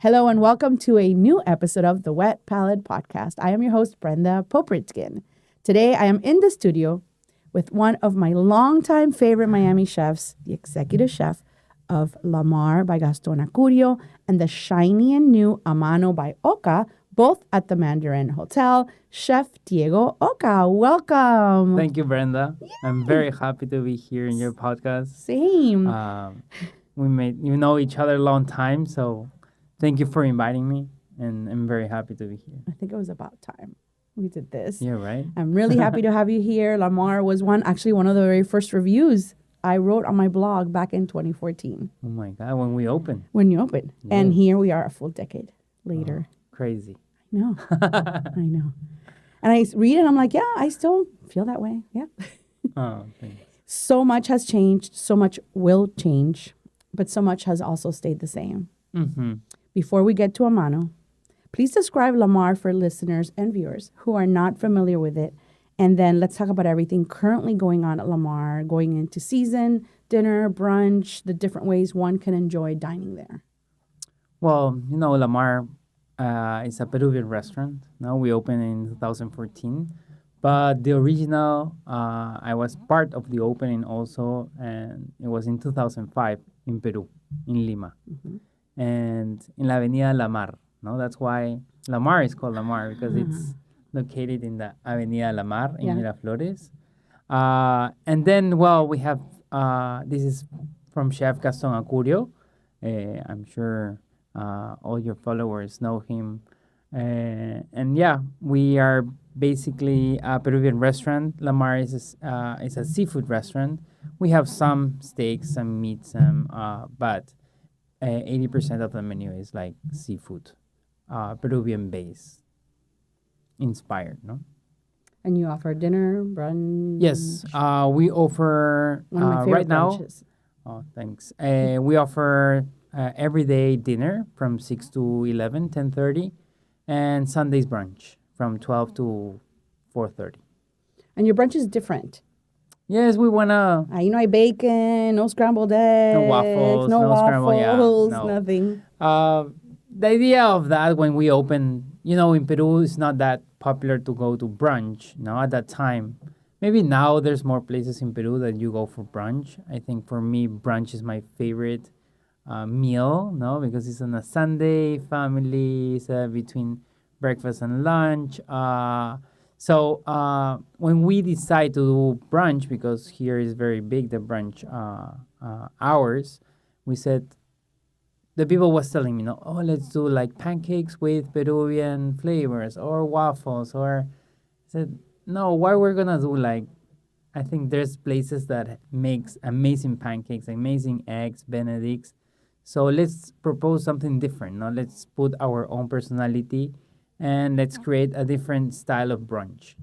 Hello and welcome to a new episode of the Wet Palate Podcast. I am your host, Brenda Popritskin. Today, I am in the studio with one of my longtime favorite Miami chefs, the executive chef of Lamar by Gastón Acurio and the shiny and new Amano by Oka, both at the Mandarin Hotel. Chef Diego Oka, welcome. Thank you, Brenda. I'm very happy to be here in your podcast. Same. We know each other a long time, so thank you for inviting me, and I'm very happy to be here. I think it was about time we did this. Yeah, right? I'm really happy to have you here. Lamar was one of the very first reviews I wrote on my blog back in 2014. Oh my God, when we opened. When you opened. Yes. And here we are a full decade later. Crazy. I know. I know. And I read it and I'm like, yeah, I still feel that way. Yeah. Oh, thanks. So much has changed. So much will change. But so much has also stayed the same. Mm-hmm. Before we get to Amano, please describe Lamar for listeners and viewers who are not familiar with it. And then let's talk about everything currently going on at Lamar, going into season, dinner, brunch, the different ways one can enjoy dining there. Well, Lamar is a Peruvian restaurant. Now we opened in 2014. But the original, I was part of the opening also, and it was in 2005 in Peru, in Lima. Mm-hmm. And in La Avenida La Mar, no? That's why Lamar is called Lamar, because it's located in the Avenida La Mar in Miraflores. And then, we have, this is from Chef Gastón Acurio. I'm sure all your followers know him. And we are basically a Peruvian restaurant. Lamar is a seafood restaurant. We have some steaks, some meats, but 80% of the menu is like seafood, Peruvian based, inspired, no? And you offer dinner, brunch? Yes, we offer one of my favorite right brunches. Oh, thanks. We offer everyday dinner from 6 to 11, 10:30, and Sundays brunch from 12 to 4:30. And your brunch is different. Yes, we wanna. I bacon, no scrambled eggs, No waffles, no scramble, no. Nothing. The idea of that when we opened, in Peru, it's not that popular to go to brunch, at that time. Maybe now there's more places in Peru that you go for brunch. I think for me, brunch is my favorite meal, because it's on a Sunday, family, it's between breakfast and lunch. So when we decide to do brunch, because here is very big, the brunch hours, we said, the people was telling me, let's do like pancakes with Peruvian flavors or waffles. Or I said, no, why we're going to do I think there's places that makes amazing pancakes, amazing eggs, Benedicts. So let's propose something different. Let's put our own personality and let's create a different style of brunch,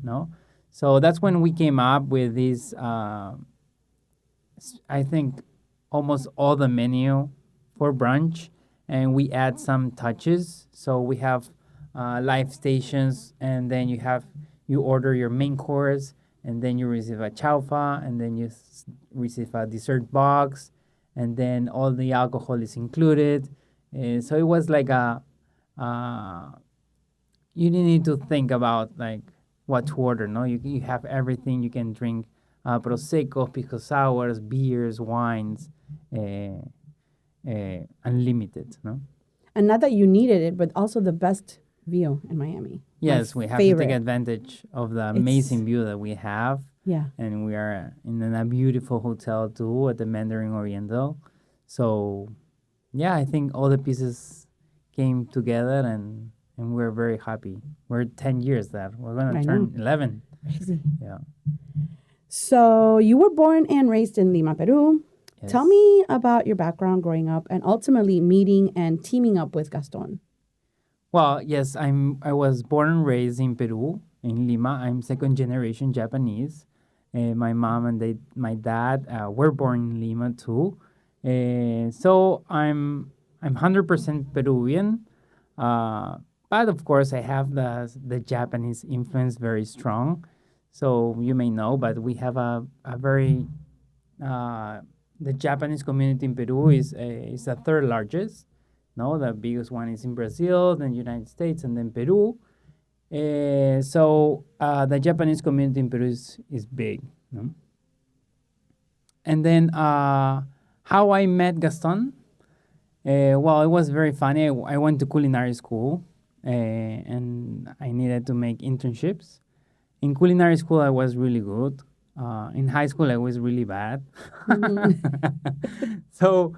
So that's when we came up with this, I think, almost all the menu for brunch, and we add some touches. So we have live stations, and then you order your main course, and then you receive a chaufa, and then you receive a dessert box, and then all the alcohol is included. So it was like you didn't need to think about what to order, no? You have everything. You can drink prosecco, pisco sours, beers, wines, unlimited, no? And not that you needed it, but also the best view in Miami. Yes, we have to take advantage of the amazing view that we have. Yeah. And we are in a beautiful hotel too at the Mandarin Oriental. So, I think all the pieces came together and we're very happy. We're 10 years there. We're going to turn 11. Crazy. Yeah. So you were born and raised in Lima, Peru. Yes. Tell me about your background growing up and ultimately meeting and teaming up with Gastón. Well, yes, I was born and raised in Peru, in Lima. I'm second generation Japanese. My mom and my dad were born in Lima too. So I'm 100% Peruvian. But of course, I have the Japanese influence very strong. So you may know, but we have a very the Japanese community in Peru is the third largest. No, the biggest one is in Brazil, then United States, and then Peru. So the Japanese community in Peru is big. No? And then how I met Gaston? Well, it was very funny. I went to culinary school, and I needed to make internships. In culinary school, I was really good. In high school, I was really bad. So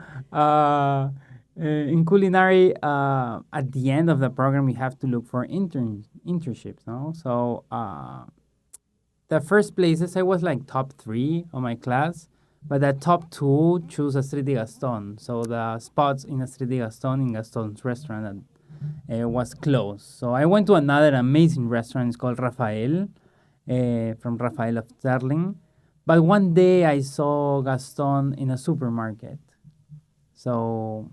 in culinary, at the end of the program, you have to look for internships. No, so the first places I was like top 3 of my class, but the top 2 choose Astrid de Gaston. So the spots in Astrid de Gaston in Gaston's restaurant was closed. So I went to another amazing restaurant. It's called Rafael, from Rafael of Sterling. But one day I saw Gaston in a supermarket. So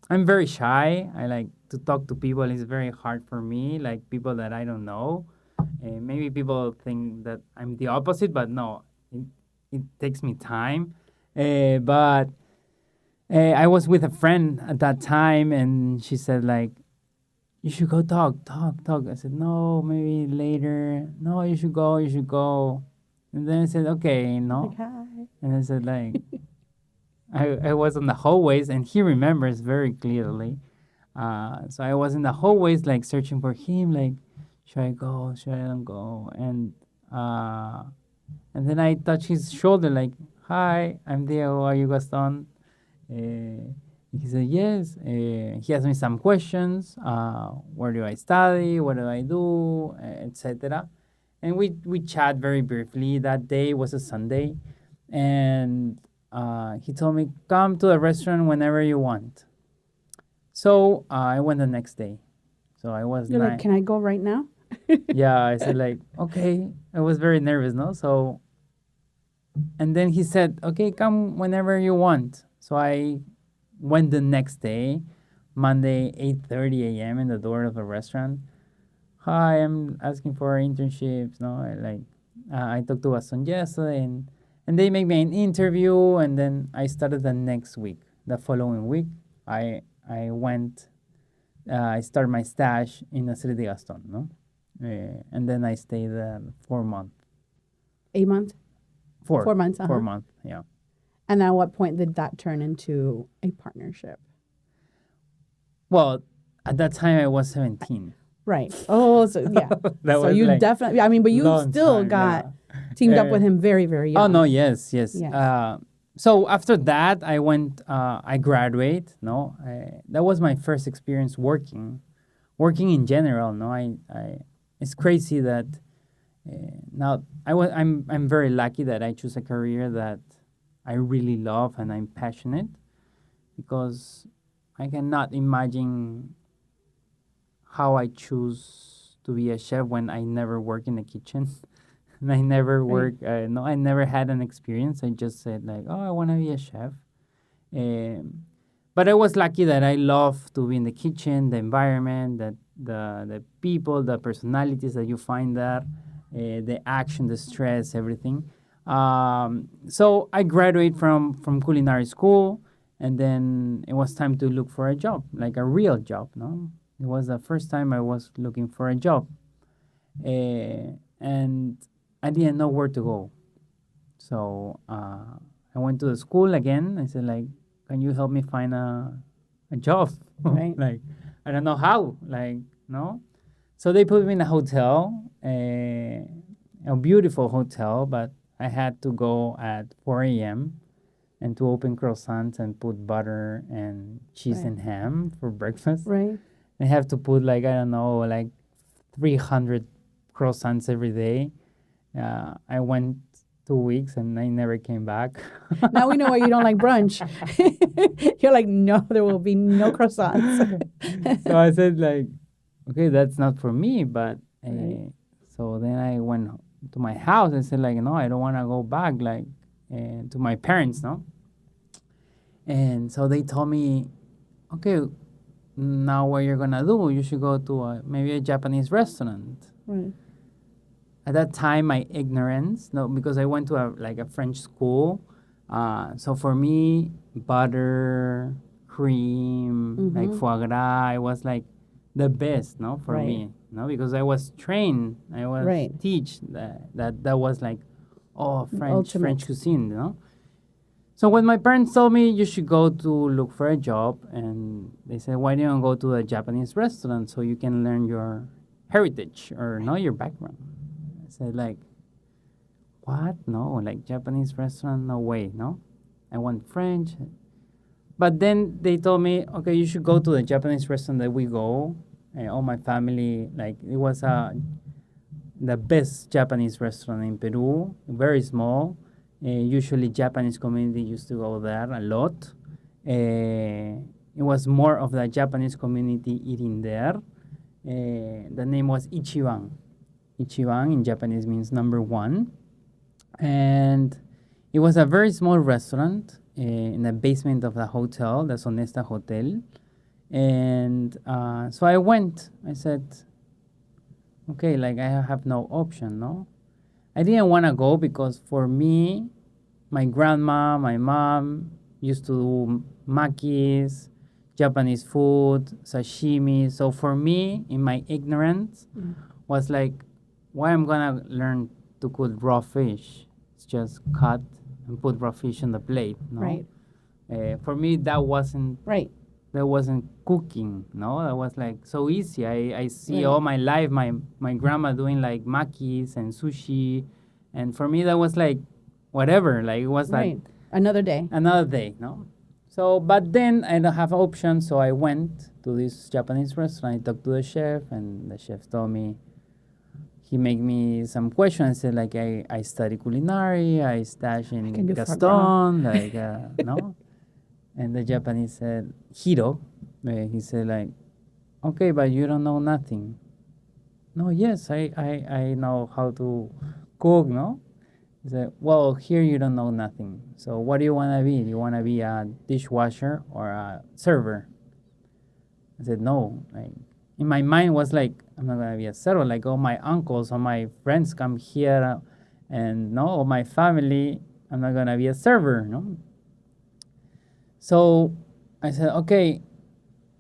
I'm very shy. I like to talk to people. It's very hard for me, like people that I don't know. Maybe people think that I'm the opposite, but no, it takes me time. But I was with a friend at that time, and she said, like, you should go talk. I said, no, maybe later. No, you should go. And then I said, okay, no. Like, hi. And I said, like, I was on the hallways, and he remembers very clearly. So I was in the hallways, like, searching for him, like, should I go? Should I not go? And then I touched his shoulder, like, hi, I'm Diego, are you Gaston? He said, yes. He asked me some questions. Where do I study? What do I do? Etc. And we chat very briefly. That day was a Sunday. And he told me, come to the restaurant whenever you want. So I went the next day. So I was You're like, can I go right now? yeah, I said, like, okay. I was very nervous, no? So, and then he said, okay, come whenever you want. So I went the next day, Monday, 8:30 a.m. in the door of the restaurant. Hi, I'm asking for internships. No, I talked to Gastón yesterday, and they made me an interview, and then I started the next week. The following week, I went. I started my stash in Astrid de Gaston, no, and then I stayed 4 months. 8 months? 4 months. 4 months, yeah. And at what point did that turn into a partnership? Well, at that time I was 17. Right. Oh, so yeah. That So was you like definitely, I mean, but you long still time, got yeah. teamed up with him very, very young. Oh no, yes. Yes. So after that, I went. I graduate. No, that was my first experience working in general. No, it's crazy that now I'm very lucky that I choose a career that I really love and I'm passionate, because I cannot imagine how I choose to be a chef when I never work in the kitchen. And I never work. No, I never had an experience. I just said, like, oh, I want to be a chef. But I was lucky that I love to be in the kitchen, the environment, that the people, the personalities that you find there, the action, the stress, everything. So I graduated from culinary school, and then it was time to look for a job, like a real job. No, it was the first time I was looking for a job, and I didn't know where to go. So I went to the school again. I said, like, can you help me find a job? Right. Like, I don't know how. Like, no. So they put me in a hotel, a beautiful hotel, but I had to go at 4 a.m. and to open croissants and put butter and cheese and ham for breakfast. Right. I have to put, like, I don't know, like 300 croissants every day. I went 2 weeks and I never came back. Now we know why you don't like brunch. You're like, no, there will be no croissants. So I said, like, okay, that's not for me. But Right. so then I went to my house and said, like, no, I don't want to go back, like, to my parents, no? And so they told me, okay, now what you're going to do, you should go to maybe a Japanese restaurant. Right. At that time, my ignorance, no, because I went to a French school. So for me, butter, cream, like foie gras. It was like the best, no, for Right. me, no, because I was trained, I was Right. teach that was like, oh, French ultimate. cuisine, you know. So when my parents told me you should go to look for a job, and they said, why don't you go to a Japanese restaurant so you can learn your heritage or know your background? I said like, what? No, like Japanese restaurant? No way, no. I want French. But then they told me, okay, you should go to the Japanese restaurant that we go. All my family, like it was the best Japanese restaurant in Peru, very small. Usually Japanese community used to go there a lot. It was more of the Japanese community eating there. The name was Ichiban. Ichiban in Japanese means number one. And it was a very small restaurant in the basement of the hotel, the Sonesta Hotel. And so I went. I said, okay, like I have no option, no? I didn't want to go because for me, my grandma, my mom used to do makis, Japanese food, sashimi. So for me, in my ignorance, was like, why I'm gonna learn to cook raw fish? It's just cut and put raw fish on the plate, no? Right. For me, that wasn't Right. cooking, no. That was like so easy. I see Right. all my life my grandma doing like makis and sushi, and for me that was like whatever, like it was Right. like Another day. another day, no. So but then I don't have options, so I went to this Japanese restaurant. I talked to the chef, and the chef told me, he made me some questions. Said like I study culinary, I stash in can do foie Gastón, like no. And the Japanese said, Hiro, he said like, okay, but you don't know nothing. No, yes, I know how to cook, no? He said, well, here you don't know nothing. So what do you want to be? Do you want to be a dishwasher or a server? I said, no. Like, in my mind was like, I'm not going to be a server. Like all my uncles or my friends come here and no, all my family, I'm not going to be a server, no? So I said, okay,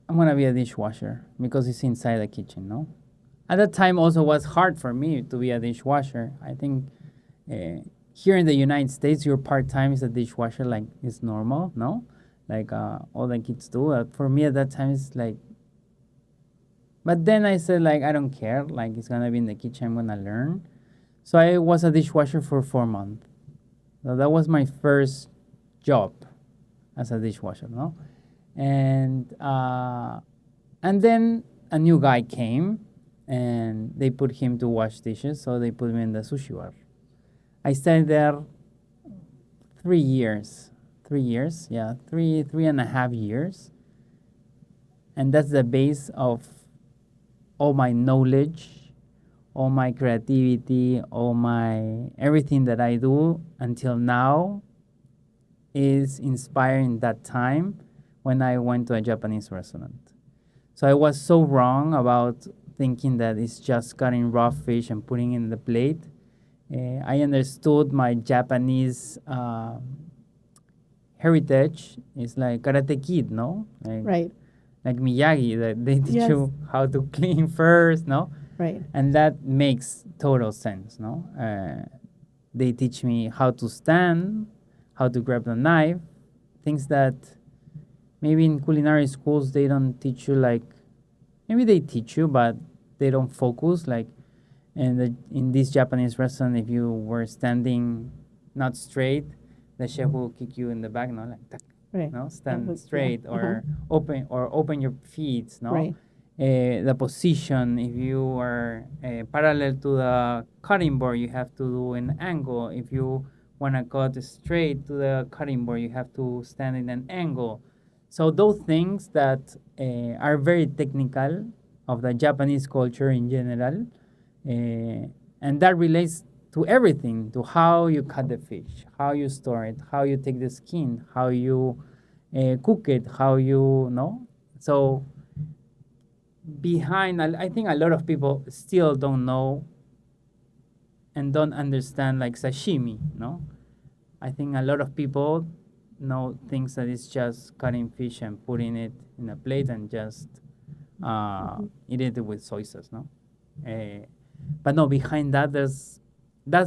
I'm going to be a dishwasher because it's inside the kitchen, no? At that time also was hard for me to be a dishwasher. I think here in the United States, your part-time is a dishwasher, like it's normal, no? Like all the kids do. For me at that time, it's like, but then I said like, I don't care. Like it's going to be in the kitchen, I'm going to learn. So I was a dishwasher for 4 months. So that was my first job as a dishwasher, no? And then a new guy came, and they put him to wash dishes, so they put me in the sushi bar. I stayed there 3 years. 3 years, yeah, three and a half years. And that's the base of all my knowledge, all my creativity, all my everything that I do until now is inspiring that time when I went to a Japanese restaurant. So I was so wrong about thinking that it's just cutting raw fish and putting it in the plate. I understood my Japanese heritage is like Karate Kid, no? Right. Like Miyagi, that they teach Yes. you how to clean first, no? Right. And that makes total sense, no? They teach me how to stand, how to grab the knife, things that maybe in culinary schools they don't teach you. Like maybe they teach you, but they don't focus. Like in this Japanese restaurant, if you were standing not straight, the chef will kick you in the back, no, like tak, Right. no, stand was- straight yeah. or open your feet, no. Right. The position, if you are parallel to the cutting board, you have to do an angle. If you want to cut straight to the cutting board, you have to stand in an angle. So those things that are very technical of the Japanese culture in general, and that relates to everything, to how you cut the fish, how you store it, how you take the skin, how you cook it, how you know. So behind, I think a lot of people still don't know and don't understand like sashimi, no? I think a lot of people no things that is just cutting fish and putting it in a plate and just eat it with soy sauce, no? But no, behind that, that's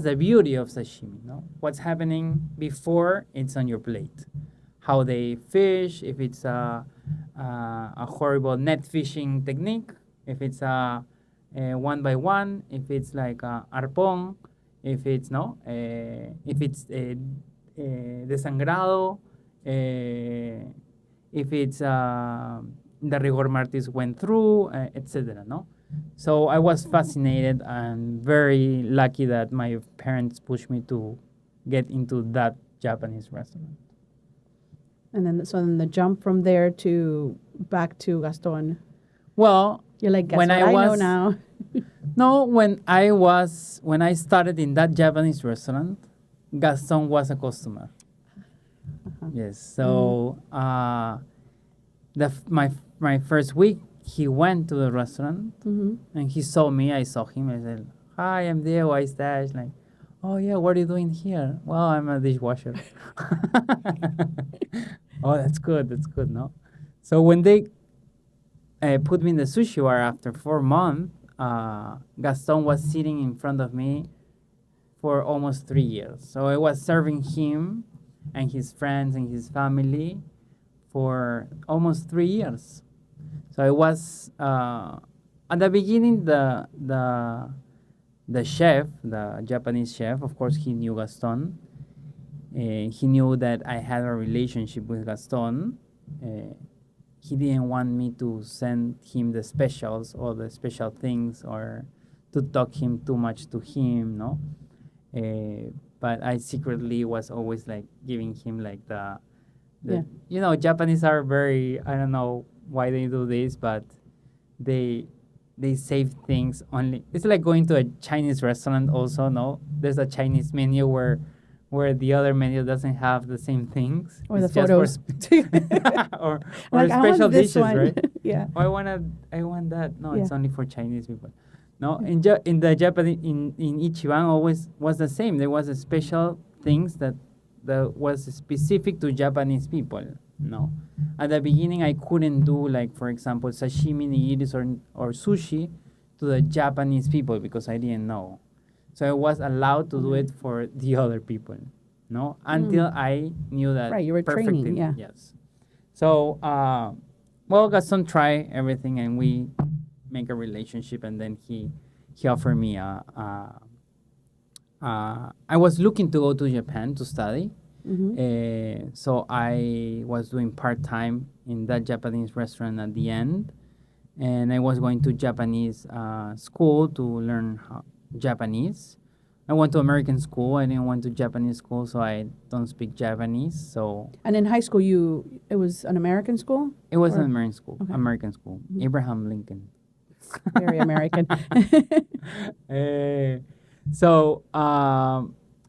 the beauty of sashimi, no? What's happening before it's on your plate. How they fish, if it's a horrible net fishing technique, if it's a one by one, if it's like arpón, if it's no, if it's desangrado, if it's the rigor mortis went through, etc. No, so I was fascinated and very lucky that my parents pushed me to get into that Japanese restaurant. And then, so then the jump from there to back to Gaston, Well, you're like, guess when what I I know was- now. no, when I started in that Japanese restaurant, Gaston was a customer. Yes, so my first week, he went to the restaurant Mm-hmm. and he saw me. I saw him. I said, "Hi, I'm Diego. I stash." Like, "Oh yeah, what are you doing here?" "Well, I'm a dishwasher." Oh, that's good. That's good. No, so when they put me in the sushi bar after 4 months, Gaston was sitting in front of me for almost 3 years. So I was serving him and his friends and his family for almost 3 years. So I was at the beginning the chef, the Japanese chef, of course he knew Gaston. He knew that I had a relationship with Gaston. He didn't want me to send him the specials or the special things or to talk him too much to him, no. But I secretly was always like giving him like the Yeah. you know, Japanese are very, I don't know why they do this, but they save things only. It's like going to a Chinese restaurant also, no? There's a Chinese menu where the other menu doesn't have the same things. Or the It's just for photos. or Like, I want special this dishes, one. right? Yeah. Oh, I want that. No, it's Yeah. only for Chinese people. No, in the Japanese in Ichiban always was the same. There was a special things that was specific to Japanese people. No, at the beginning I couldn't do like, for example, sashimi, nigiris, or sushi to the Japanese people because I didn't know. So I was allowed to do it for the other people. No, until I knew that. Right, you were training, perfectly. yeah. Yes. So well, Gaston try everything and we make a relationship, and then he offered me I was looking to go to Japan to study. So I was doing part-time in that Japanese restaurant at the end, and I was going to Japanese school to learn Japanese. I went to American school. I didn't went to Japanese school, so I don't speak Japanese. So And in high school, it was an American school? it was Or- an American school. Okay. American school. Abraham Lincoln. Very American. So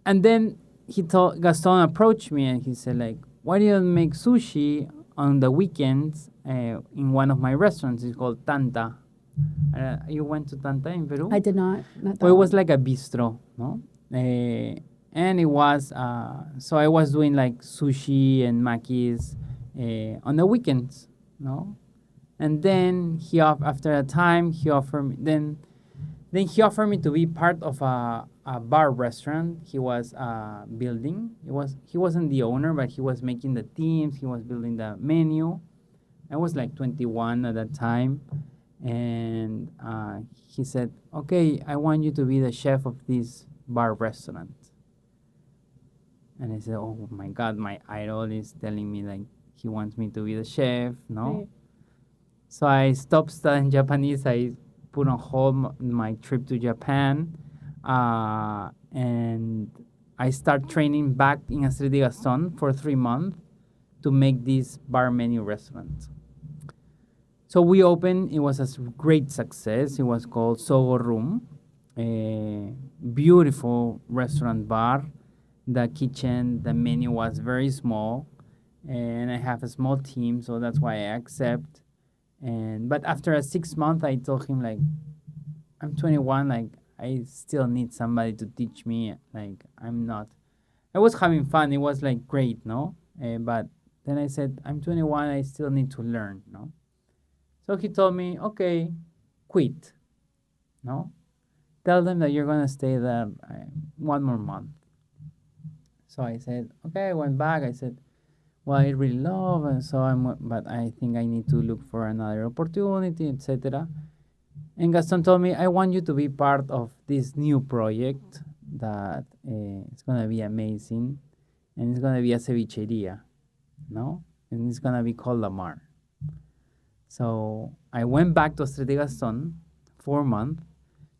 and then Gaston approached me and he said like, why do you make sushi on the weekends in one of my restaurants? It's called Tanta. You went to Tanta in Peru? I did not. Not that Well, it was one. like a bistro, no? And it was so I was doing like sushi and makis on the weekends, no? And then after a time he offered me he offered me to be part of a bar restaurant he was building. He wasn't the owner, but he was making the teams. He was building the menu. I was like 21 at that time, and he said, "Okay, I want you to be the chef of this bar restaurant." And I said, "Oh my God, my idol is telling me like he wants me to be the chef, no?" Right. So I stopped studying Japanese. I put on hold my trip to Japan, and I start training back in Estrella de Gaston for 3 months to make this bar menu restaurant. So we opened. It was a great success. It was called Sogo Room, a beautiful restaurant bar. The kitchen, the menu was very small, and I have a small team, so that's why I accept. But after 6 months, I told him like, I'm 21, like I still need somebody to teach me. Like I was having fun. It was like great, no? But then I said, I'm 21, I still need to learn, no? So he told me, okay, quit, no? Tell them that you're going to stay there 1 more month. So I said, okay, I went back. I said, well, I really love, and so but I think I need to look for another opportunity, etc. And Gaston told me, I want you to be part of this new project that it's going to be amazing, and it's going to be a cevicheria, no? And it's going to be called Lamar. So I went back to Estrella Gaston 4 months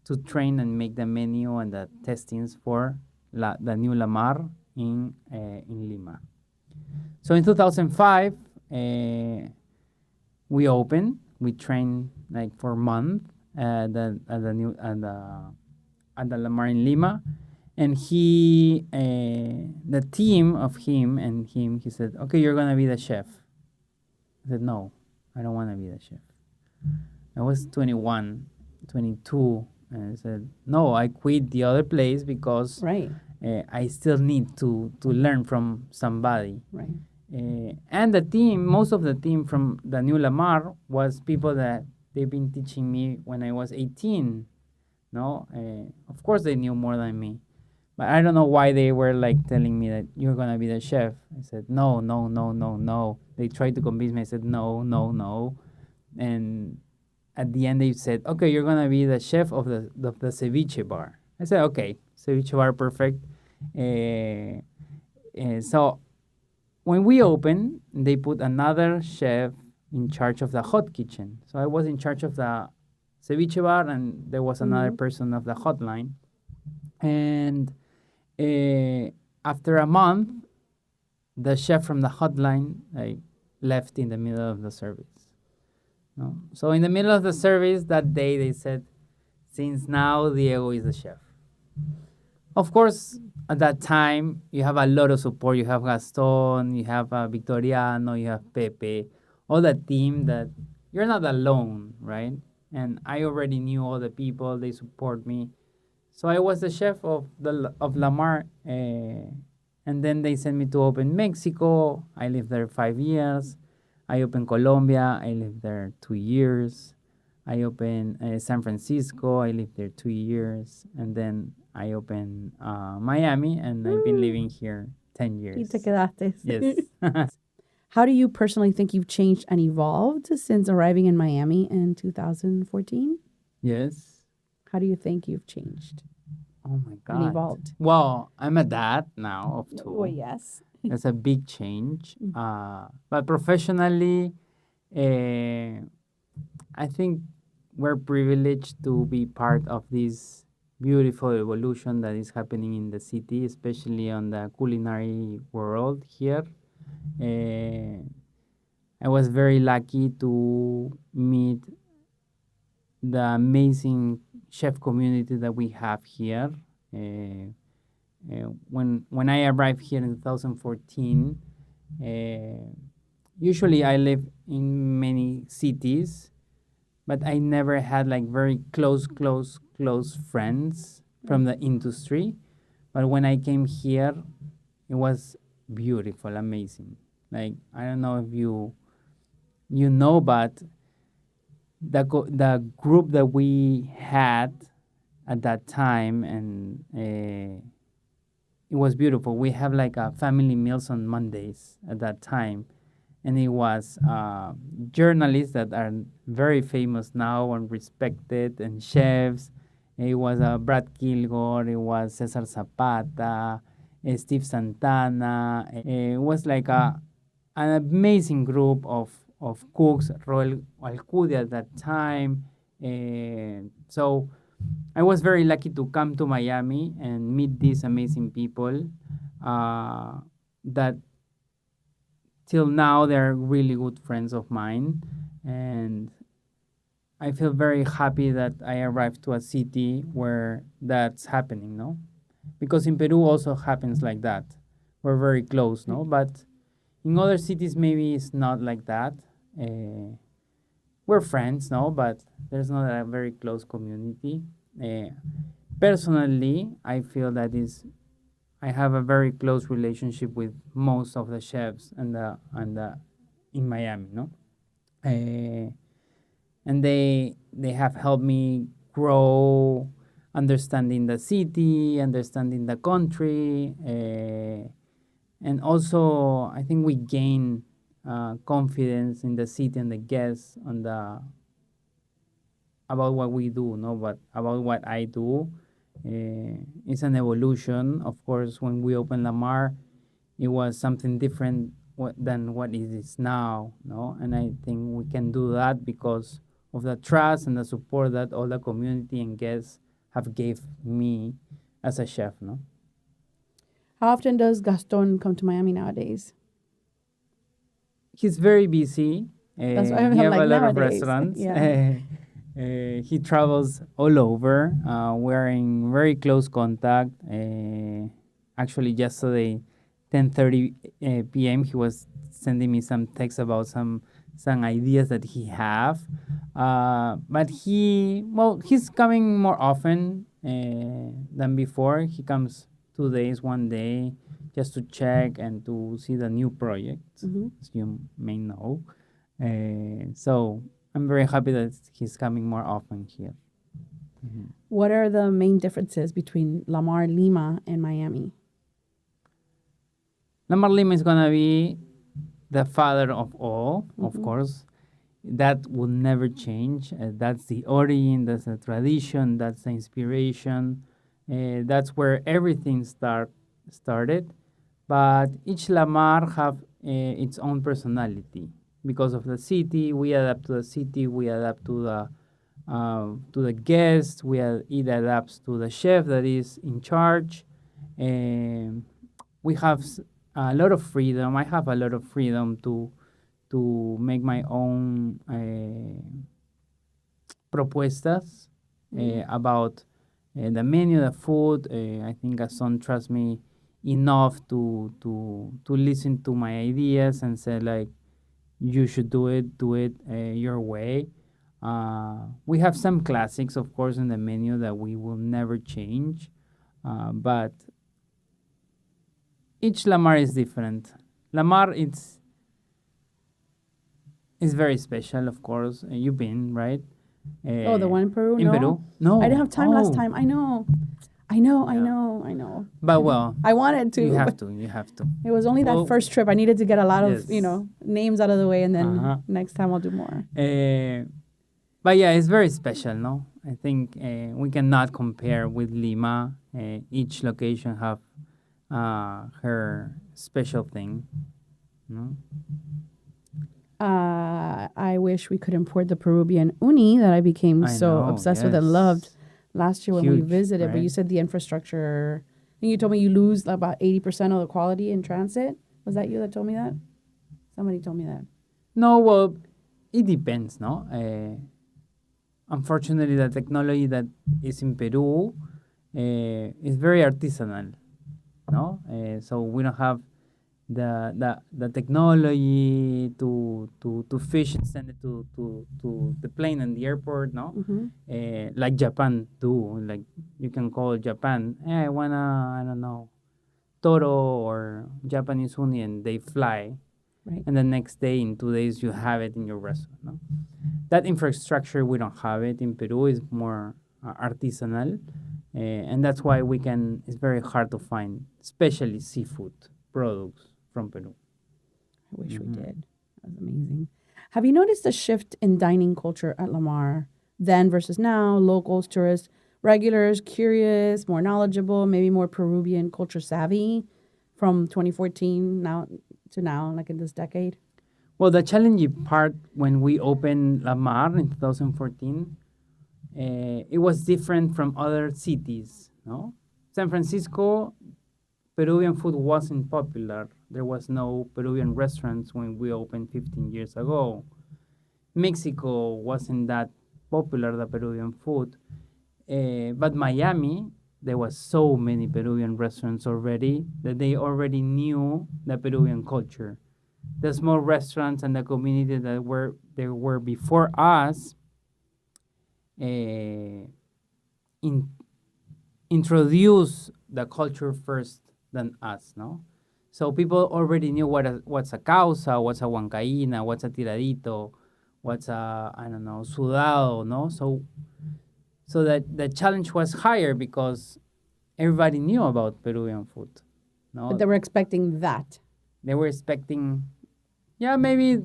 to train and make the menu and the testings for the new Lamar in Lima. So in 2005, we opened. We trained like for a month at the Lamar in Lima, and the team of him and him, he said, "Okay, you're gonna be the chef." I said, "No, I don't want to be the chef." I was 21, 22, and I said, "No, I quit the other place because Right. I still need to learn from somebody." Right. And the team, most of the team from the new Lamar was people that they've been teaching me when I was 18. No, of course they knew more than me, but I don't know why they were like telling me that you're gonna be the chef. I said no, no, no, no, no. They tried to convince me. I said no, no, no, and at the end they said, okay, you're gonna be the chef of the ceviche bar. I said okay, ceviche bar, perfect. So when we opened, they put another chef in charge of the hot kitchen. So I was in charge of the ceviche bar, and there was another person of the hotline. And after a month, the chef from the hotline left in the middle of the service. No? So in the middle of the service that day, they said, since now Diego is the chef. Of course, at that time, you have a lot of support. You have Gaston, you have Victoriano, you have Pepe, all that team that you're not alone, right? And I already knew all the people. They support me. So I was the chef of Lamar. And then they sent me to open Mexico. I lived there 5 years. I opened Colombia. I lived there 2 years. I opened San Francisco. I lived there 2 years. And then I opened Miami, and I've been living here 10 years. Y te quedaste. Yes. How do you personally think you've changed and evolved since arriving in Miami in 2014? Yes. How do you think you've changed Oh my God. and evolved? Well, I'm a dad now of 2. Well, yes. That's a big change. But professionally, I think we're privileged to be part of this beautiful evolution that is happening in the city, especially on the culinary world here. I was very lucky to meet the amazing chef community that we have here. When I arrived here in 2014, usually I live in many cities, but I never had like very close friends from the industry. But when I came here, it was beautiful, amazing. Like, I don't know if you know, but the group that we had at that time, and it was beautiful. We have like a family meals on Mondays at that time, and it was journalists that are very famous now and respected, and chefs. It was Brad Kilgore, it was Cesar Zapata, Steve Santana. It was like an amazing group of cooks, Roel Alcudia at that time. So I was very lucky to come to Miami and meet these amazing people that till now they're really good friends of mine. And I feel very happy that I arrived to a city where that's happening, no? Because in Peru also happens like that. We're very close, no? But in other cities, maybe it's not like that. We're friends, no? But there's not a very close community. Personally, I feel that is I have a very close relationship with most of the chefs and the in Miami, no, uh, and they have helped me grow, understanding the city, understanding the country, and also I think we gain confidence in the city and the guests on the about what we do, no, but about what I do. It's an evolution. Of course, when we opened Lamar, it was something different than what it is now, no? And I think we can do that because of the trust and the support that all the community and guests have gave me as a chef, no? How often does Gaston come to Miami nowadays? He's very busy. That's why I'm He have like a lot of nowadays. restaurants. Yeah. He travels all over. We're in very close contact. Actually, yesterday, 10:30 p.m., he was sending me some text about some ideas that he have. But he's coming more often than before. He comes 2 days, one day, just to check and to see the new projects, as you may know. So I'm very happy that he's coming more often here. What are the main differences between Lamar, Lima, and Miami? Lamar Lima is gonna be the father of all, of course. That will never change. That's the origin, that's the tradition, that's the inspiration. That's where everything started. But each Lamar have its own personality because of the city. We adapt to the city. We adapt to the guests. It adapts to the chef that is in charge. We have a lot of freedom. I have a lot of freedom to make my own propuestas about the menu, the food. I think Gaston trusts me enough to listen to my ideas and say like, you should do it your way. We have some classics, of course, in the menu that we will never change, but each Lamar is different. Lamar, it's very special, of course. You've been, right? Oh, the one in Peru? In No. Peru? No. I didn't have time last Oh. time. I know. But well, I wanted to. you have to. It was only that Well, first trip. I needed to get a lot of, yes. names out of the way, and then Uh-huh. next time I'll do more. But yeah, it's very special, no? I think we cannot compare with Lima. Each location have her special thing, no? I wish we could import the Peruvian uni that I became I so know, obsessed with and yes. loved last year when we Huge, visited. But you right? said the infrastructure. I think you told me you lose about 80% of the quality in transit. Was that you that told me that? Somebody told me that. No, well, it depends, no? Unfortunately, the technology that is in Peru is very artisanal, no? So we don't have the technology to fish and send it to the plane and the airport, no? Like Japan do. Like you can call Japan, I wanna, I don't know, toro or Japanese uni, and they fly. Right. And the next day, in 2 days, you have it in your restaurant, no? That infrastructure, we don't have it in Peru. Is more artisanal, and that's why it's very hard to find, especially seafood products from Peru. I wish we did. That was amazing. Have you noticed a shift in dining culture at Lamar then versus now? Locals, tourists, regulars, curious, more knowledgeable, maybe more Peruvian culture savvy from 2014 now to now, like in this decade? Well, the challenging part when we opened La Mar in 2014, it was different from other cities, no? San Francisco, Peruvian food wasn't popular. There was no Peruvian restaurants when we opened 15 years ago. Mexico wasn't that popular, the Peruvian food. But Miami, there was so many Peruvian restaurants already that they already knew the Peruvian culture. The small restaurants and the community that were there were before us introduced the culture first than us, no? So people already knew what's a causa, what's a huancaína, what's a tiradito, what's a, I don't know, sudado, no? So that the challenge was higher because everybody knew about Peruvian food, no? But they were expecting that. They were expecting, yeah, maybe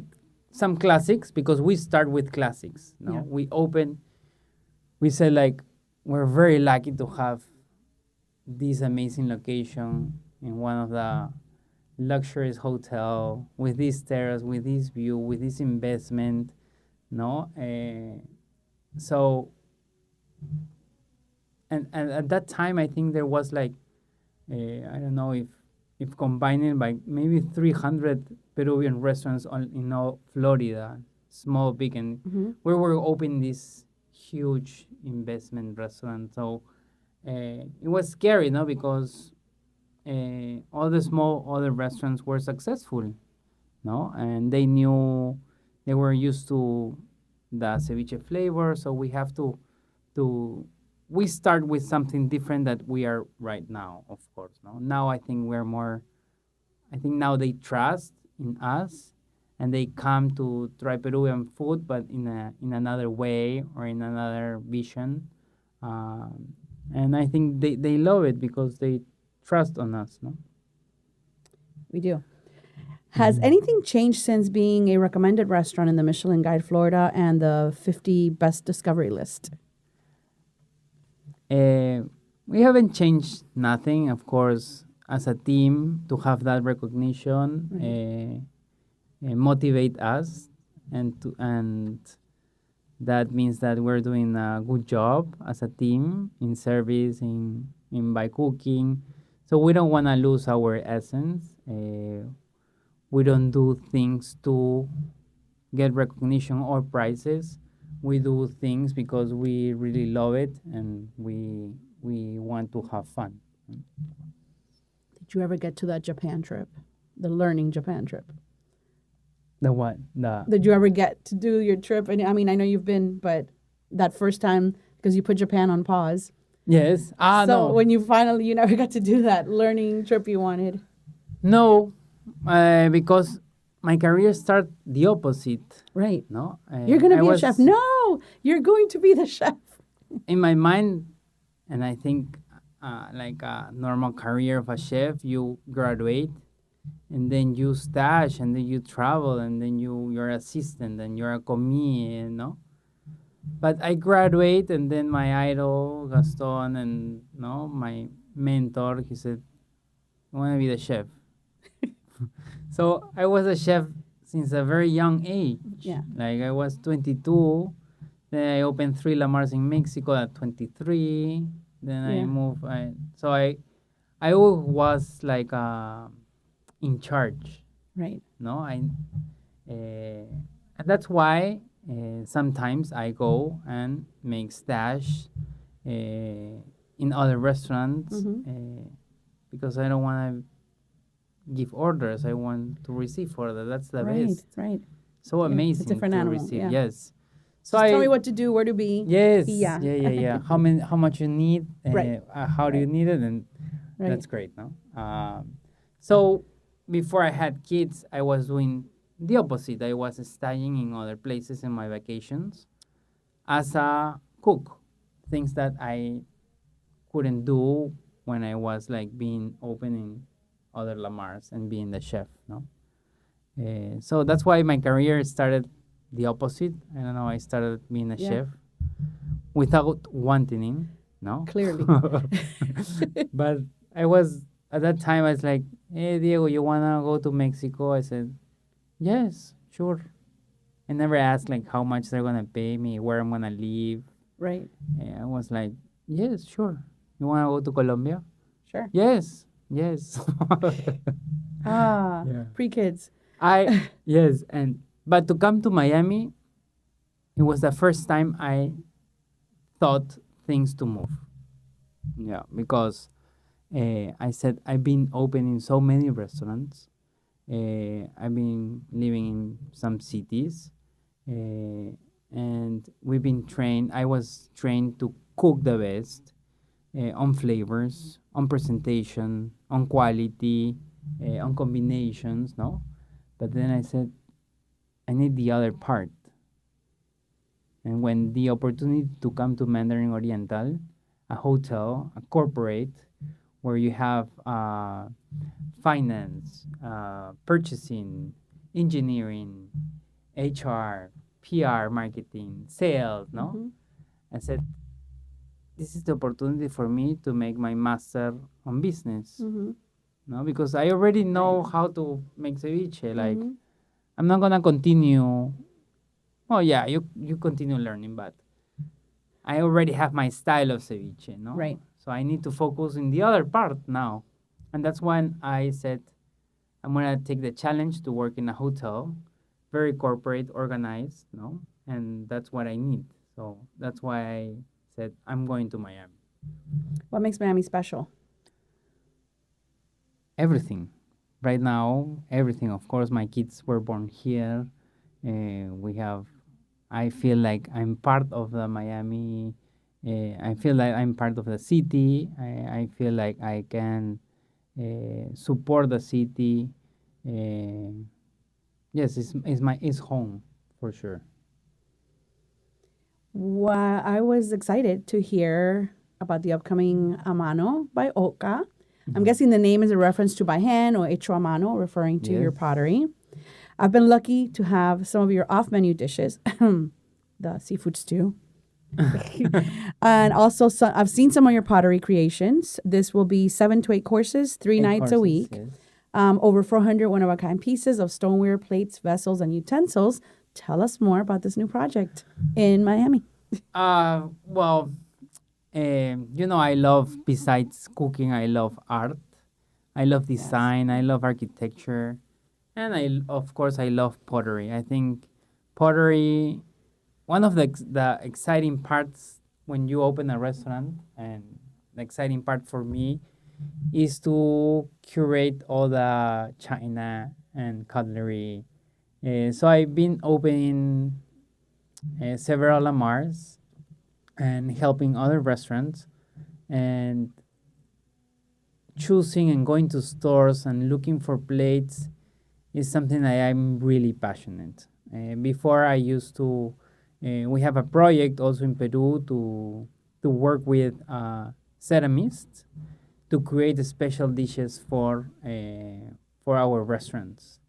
some classics because we start with classics, no? Yeah. We said like, we're very lucky to have this amazing location in one of the luxurious hotel with this terrace, with this view, with this investment, no? So, and at that time, I think there was like, I don't know if combining by maybe 300 Peruvian restaurants in all Florida, small, big, and we were opening this huge investment restaurant. So it was scary, no, because all the small other restaurants were successful, no, and they were used to the ceviche flavor. So we have to we start with something different that we are right now, of course. No, now I think we're more. I think now they trust in us, and they come to try Peruvian food, but in another way or in another vision. And I think they love it because they trust on us, no? We do. Has anything changed since being a recommended restaurant in the Michelin Guide Florida and the 50 best discovery list? We haven't changed nothing, of course, as a team to have that recognition, motivate us, and that means that we're doing a good job as a team in service, in by cooking. So we don't want to lose our essence. We don't do things to get recognition or prizes. We do things because we really love it and we want to have fun. Did you ever get to that Japan trip, the learning Japan trip? The what? Did you ever get to do your trip? And I mean, I know you've been, but that first time, because you put Japan on pause. Yes. So No. when you never got to do that learning trip you wanted. No, because my career started the opposite. Right. No. You're going to be a chef. No, you're going to be the chef. In my mind, and I think like a normal career of a chef, you graduate, and then you stage, and then you travel, and then you're assistant, and you're a commis, no? But I graduate, and then my idol, Gastón, and no, my mentor, he said, "I want to be the chef." So I was a chef since a very young age. Yeah. Like I was 22, then I opened 3 Lamars in Mexico at 23. Then I moved. So I was like in charge. Right. No, and that's why sometimes I go and make stash in other restaurants because I don't want to give orders. I want to receive orders. That's the best. Right. So amazing. It's a different to animal. receive. Yeah. Yes. So Just tell me what to do, where to be. Yes. Yeah. Yeah. How much you need? Right. How do you need it? And that's great. No. So before I had kids, I was doing the opposite. I was staying in other places in my vacations as a cook, things that I couldn't do when I was like being open in other Lamars and being the chef. No. So that's why my career started the opposite. I don't know. I started being a chef without wanting him. No. Clearly. But I was at that time. I was like, "Hey, Diego, you wanna go to Mexico?" I said, "Yes, sure." I never asked like how much they're gonna pay me, where I'm gonna live. Right. I was like, "Yes, sure." You wanna go to Colombia? Sure. Yes. Pre-kids. Yes, but to come to Miami, it was the first time I thought things to move. Yeah, because I said I've been opening so many restaurants. I've been living in some cities, and we've been trained. I was trained to cook the best. on flavors, on presentation, on quality, on combinations, no? But then I said, I need the other part. And when the opportunity to come to Mandarin Oriental, a hotel, a corporate, where you have finance, purchasing, engineering, HR, PR, marketing, sales, no? Mhm. I said, this is the opportunity for me to make my master on business, Mhm. no? Because I already know how to make ceviche. Like, Mhm. I'm not gonna continue. Oh yeah, you continue learning, but I already have my style of ceviche, no? Right. So I need to focus in the other part now, and that's when I said I'm gonna take the challenge to work in a hotel, very corporate, organized, no? And that's what I need. So that's why I said I'm going to Miami. What makes Miami special? Everything. Right now, everything. Of course, my kids were born here. We have. I feel like I'm part of the Miami. I feel like I'm part of the city. I feel like I can support the city. Uh, yes, it's home for sure. I was excited to hear about the upcoming Amano by Oka. I'm guessing the name is a reference to by hand or hecho a mano, referring to your Yes. pottery. I've been lucky to have some of your off-menu dishes, the seafood stew, and also I've seen some of your pottery creations. This will be 7 to 8 courses, 3 nights a week. Yes. Over 400 one-of-a-kind pieces of stoneware, plates, vessels, and utensils. Tell us more about this new project in Miami. Well, I love, besides cooking, I love art. I love design. I love architecture. And of course, I love pottery. I think pottery, one of the exciting parts when you open a restaurant, and the exciting part for me is to curate all the china and cutlery. So I've been opening several Lamars and helping other restaurants and choosing and going to stores and looking for plates is something that I'm really passionate. Before I used to, we have a project also in Peru to work with ceramists to create special dishes for our restaurants.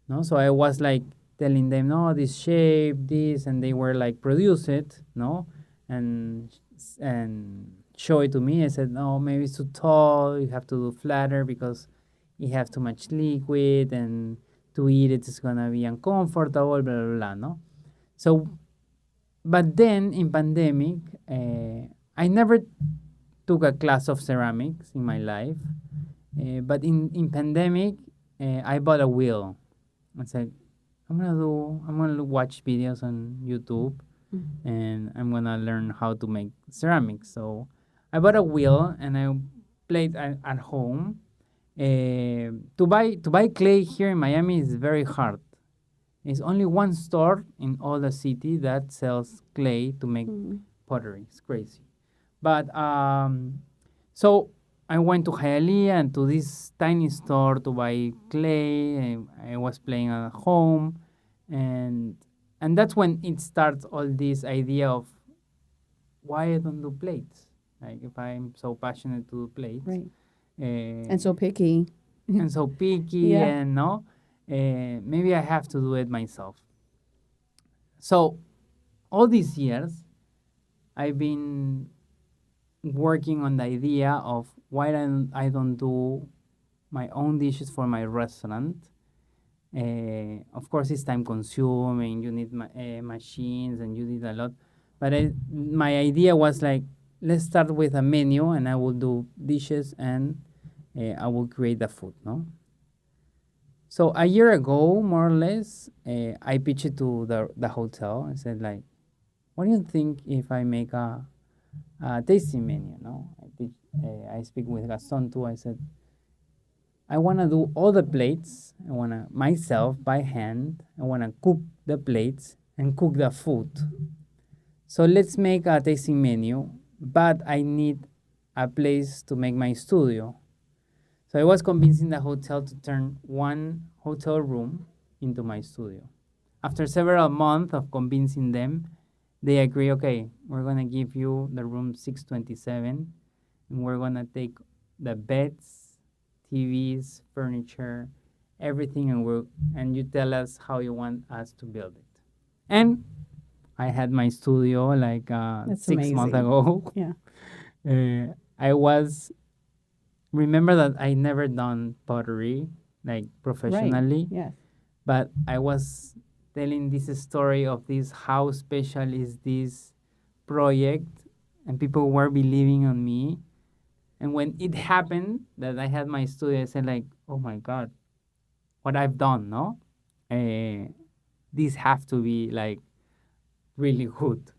No, so I was like telling them, no, this shape, this, and they were like, produce it, no, and show it to me. I said, no, maybe it's too tall. You have to do flatter because you have too much liquid, and to eat it is gonna be uncomfortable. Blah blah blah. No, so but then in pandemic, I never took a class of ceramics in my life, but in pandemic, I bought a wheel. I said, I'm gonna watch videos on YouTube, and I'm gonna learn how to make ceramics. So I bought a wheel and I played at home. To buy clay here in Miami is very hard. It's only one store in all the city that sells clay to make pottery. It's crazy. But so I went to Hialeah and to this tiny store to buy clay. I was playing at home, and that's when it starts all this idea of why I don't do plates. Like if I'm so passionate to do plates, Right. and so picky. and so picky, Yeah. and no, maybe I have to do it myself. So all these years, I've been working on the idea of why I don't do my own dishes for my restaurant. Of course, it's time consuming. You need machines and you need a lot. But my idea was like, let's start with a menu, and I will do dishes, and I will create the food. No. So a year ago, more or less, I pitched it to the hotel. I said like, what do you think if I make a tasting menu? No, I speak with Gastón too. I said, I want to do all the plates. I want to myself by hand. I want to cook the plates and cook the food. So let's make a tasting menu, but I need a place to make my studio. So I was convincing the hotel to turn one hotel room into my studio. After several months of convincing them, they agree, okay, we're going to give you the room 627, and we're going to take the beds, TVs, furniture, everything, and you tell us how you want us to build it. And I had my studio like That's 6 months amazing. ago. Yeah. I was remember that I never done pottery like professionally, Right. Yes. but I was telling this story of this how special is this project, and people were believing on me. And when it happened that I had my studio, I said like, oh my God, what I've done, no? This have to be like really good.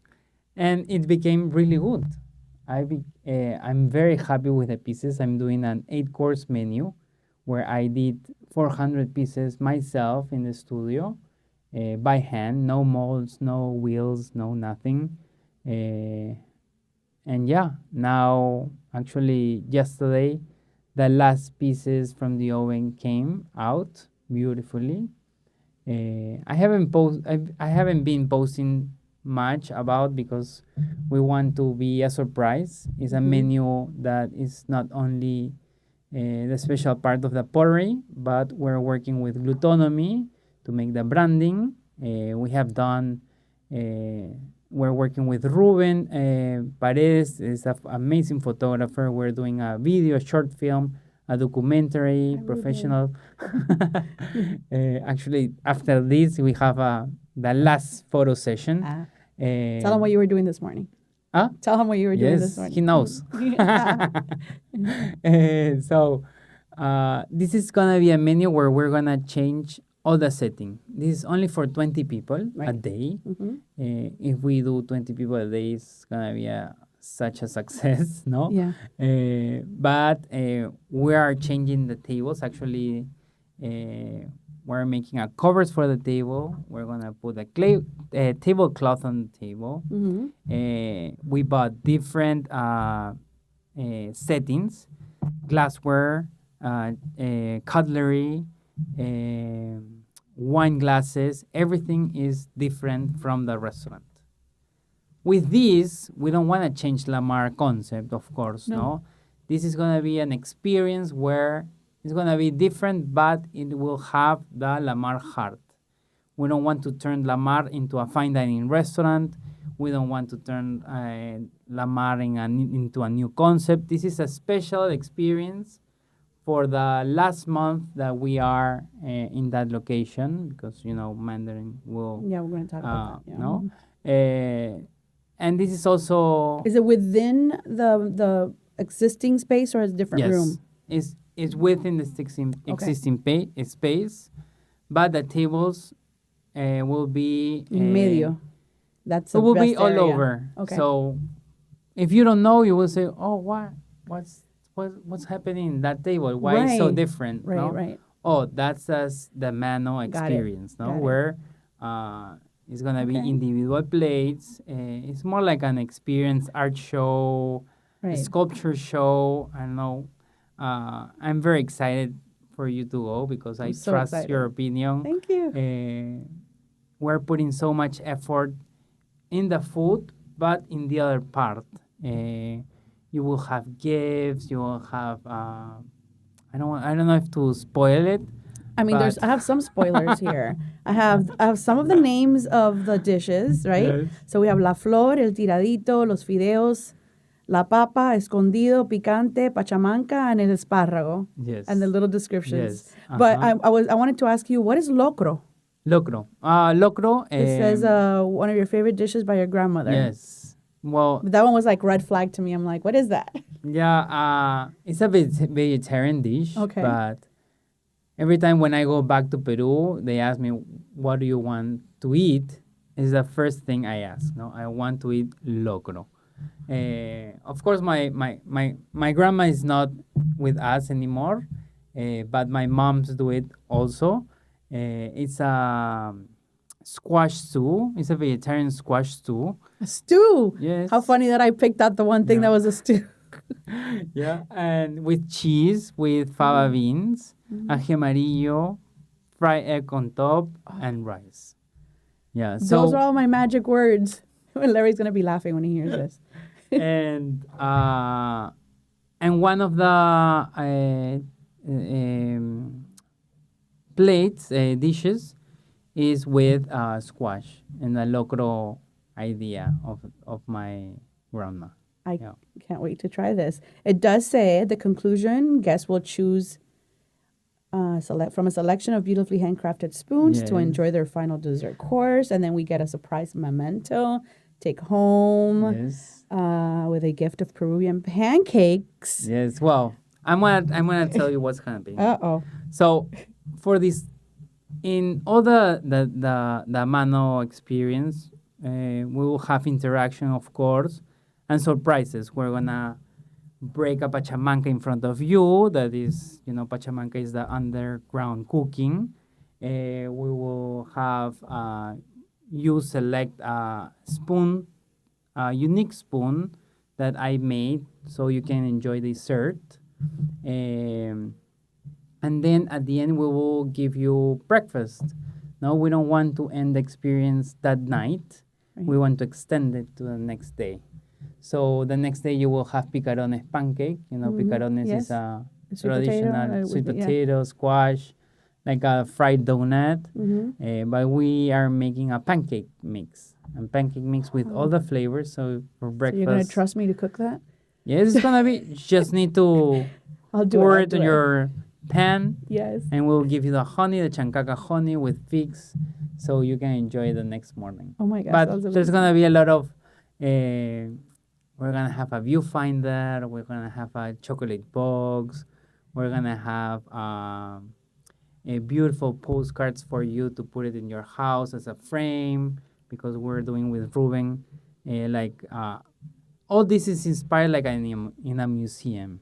And it became really good. I'm very happy with the pieces. I'm doing an 8-course menu where I did 400 pieces myself in the studio by hand, no molds, no wheels, no nothing. And yeah, now actually yesterday, the last pieces from the oven came out beautifully. I haven't been posting much about because we want to be a surprise. It's a menu that is not only the special part of the pottery, but we're working with glutonomy to make the branding. We have done. We're working with Ruben Paredes. Is an amazing photographer. We're doing a video, a short film, a documentary, professional. Actually, after this, we have the last photo session. Tell him what you were doing this morning. Huh? Tell him what you were doing this Yes, morning. he knows. So, this is gonna be a menu where we're gonna change all the setting. This is only for 20 people a Right. day. Mhm. If we do 20 people a day, it's gonna be such a success, no? Yeah. But we are changing the tables. Actually, we're making a covers for the table. We're gonna put a tablecloth on the table. We bought different settings, glassware, cutlery, wine glasses. Everything is different from the restaurant. With this, we don't want to change Lamar concept, of course, no? This is going to be an experience where it's going to be different, but it will have the Lamar heart. We don't want to turn Lamar into a fine dining restaurant. We don't want to turn Lamar into a new concept. This is a special experience for the last month that we are in that location, because, Mandarin will... Yeah, we're going to talk about that. Yeah. No? And this is also... Is it within the existing space or is it a different room? It's within the existing space, but the tables will be... In medio. That's the it will best be all area. over. Okay. So if you don't know, you will say, oh, what's happening in that table? Why it's so Right. different? Right, no? right. Oh, that's the Amano experience, no? Got it. Where it's gonna be individual plates. It's more like an experience, art show, Right. sculpture show. I don't know. I'm very excited for you to go because I so trust excited. your opinion. Thank you. We're putting so much effort in the food, but in the other part, you will have gifts. You will have. I don't know if to spoil it. I mean, but- I have some spoilers here. I have some of the names of the dishes, right? Yes. So we have la flor, el tiradito, los fideos, la papa, escondido, picante, pachamanca, and el espárrago. Yes. And the little descriptions. Yes. But Uh-huh. I wanted to ask you, what is locro? Locro. Locro. It says one of your favorite dishes by your grandmother. Yes. Well, But that one was like red flag to me. I'm like, what is that? yeah. It's a vegetarian dish. Okay. But every time when I go back to Peru, they ask me, "What do you want to eat?" Is the first thing I ask. No, I want to eat locro. Of course, my grandma is not with us anymore, but my moms do it also. It's a squash stew. It's a vegetarian squash stew. A stew. Yes. How funny that I picked out the one thing Yeah. that was a stew. Yeah, and with cheese, with fava beans, ají amarillo, fried egg on top, and rice. Yeah, Those so are all my magic words. Larry's gonna be laughing when he hears this. and uh, and one of the plates dishes is with squash and the local idea of my grandma. I Yeah. can't wait to try this. It does say at the conclusion, guests will choose select from a selection of beautifully handcrafted spoons to Yes. enjoy their final dessert course, and then we get a surprise memento, take home Yes. with a gift of Peruvian pancakes. Yes. Well, I'm gonna tell you what's happening. Uh-oh. So for this, in all the Amano experience, we will have interaction, of course, and surprises. We're gonna break a pachamanca in front of you. That is, pachamanca is the underground cooking. We will have you select a spoon, a unique spoon that I made, so you can enjoy dessert. Um, and then at the end we will give you breakfast. No, we don't want to end the experience that night. Right. We want to extend it to the next day. So the next day you will have picarones pancake. Picarones Yes. is a The sweet potato, traditional sweet with- yeah. potato, squash, like a fried donut. But we are making a pancake mix. And pancake mix with all the flavors. So for So breakfast. you're gonna trust me to cook that? Yes, it's gonna be. You just need to I'll do pour it. it in your pan, Yes. and we'll give you the honey, the chancaca honey with figs, so you can enjoy the next morning. Oh my gosh. But that was there's amazing. gonna be a lot of. We're gonna have a viewfinder. We're gonna have a chocolate box. We're gonna have a beautiful postcards for you to put it in your house as a frame, because we're doing with Ruben, all this is inspired like in a museum.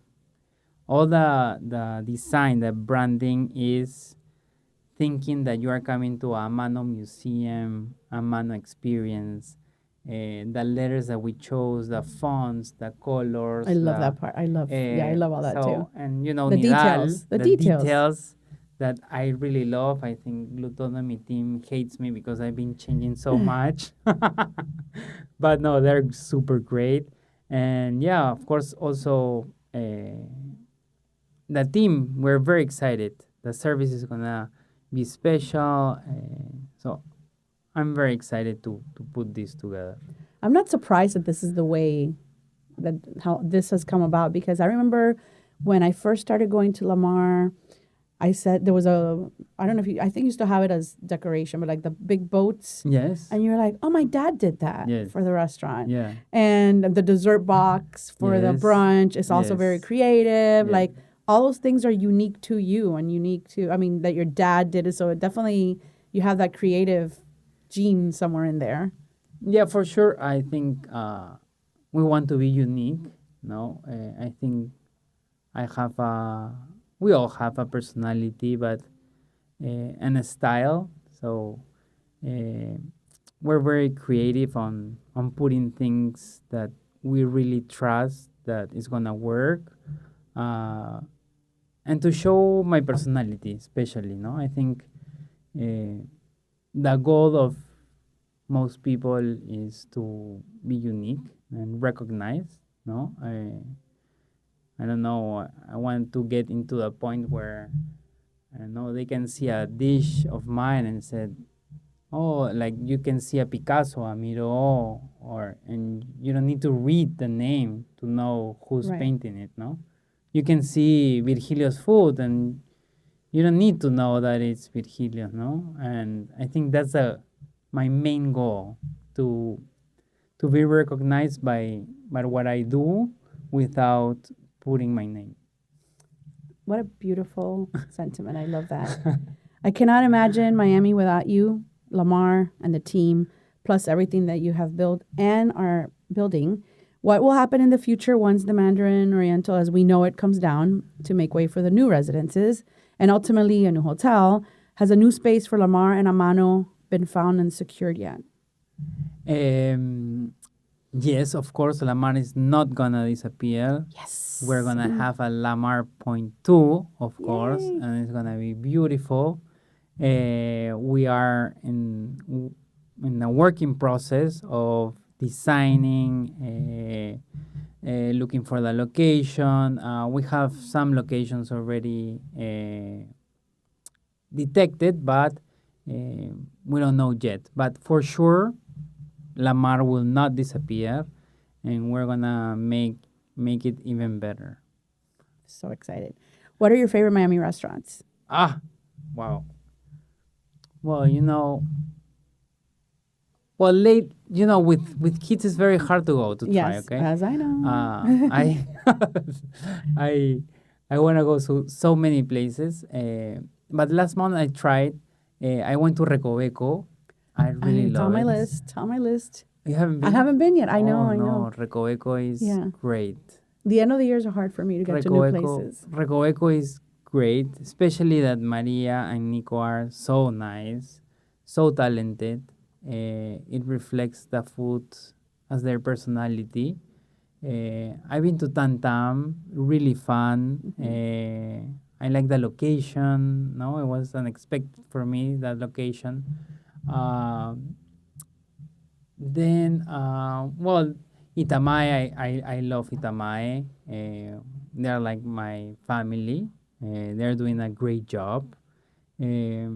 All the design, the branding is thinking that you are coming to a Mano museum, a Mano experience. The letters that we chose, the fonts, the colors. I love that part. I love all that too. And The Nidal, details, the details. details that I really love. I think Glutonomy team hates me because I've been changing so much. But no, they're super great. And yeah, of course, also the team, we're very excited. The service is gonna be special. So I'm very excited to put this together. I'm not surprised that this is the way that how this has come about, because I remember when I first started going to Lamar, I said there was I don't know if I think you still have it as decoration, but like the big boats. Yes. And you're like, oh, my dad did that Yes. for the restaurant. Yeah. And the dessert box for the Yes. brunch is also very Yes. creative. Yeah. Like all those things are unique to you and unique to, that your dad did it. So it definitely, you have that creative gene somewhere in there. Yeah, for sure. I think we want to be unique. No, I think we all have a personality, but and a style. So we're very creative on putting things that we really trust that is gonna work, and to show my personality, especially. No, I think the goal of most people is to be unique and recognized. No, I don't know. I want to get into the point where I don't know they can see a dish of mine and said, "Oh, like you can see a Picasso, a Miro, and you don't need to read the name to know who's Right. painting it." No, you can see Virgilio's food and you don't need to know that it's Virgilio. No, and I think that's my main goal to be recognized by what I do without putting my name. What a beautiful sentiment. I love that. I cannot imagine Miami without you, Lamar, and the team, plus everything that you have built and are building. What will happen in the future once the Mandarin Oriental, as we know it, comes down to make way for the new residences, and ultimately a new hotel? Has a new space for Lamar and Amano been found and secured yet? Yes, of course, Lamar is not gonna disappear. Yes. We're gonna have a Lamar Point 2, of course, Yay. and it's gonna be beautiful. We are in a working process of designing, looking for the location. We have some locations already detected, but we don't know yet. But for sure, Lamar will not disappear, and we're gonna make it even better. So excited. What are your favorite Miami restaurants? Ah, wow. Well, with kids it's very hard to go to try. Yes, Okay, as I know. I I I want to go so many places. But last month I tried. I went to Recoveco. I really It's love on my it. list. On my list. You haven't I been? haven't been yet. I know. Oh, I no, know. Recoveco is Yeah. great. The end of the years are hard for me to get to new places. Recoveco is great, especially that Maria and Nico are so nice, so talented. It reflects the food as their personality. I've been to Tantam, really fun. I like the location. No, it was unexpected for me, that location. Well, Itamae, I love Itamae. They're like my family. They're doing a great job. I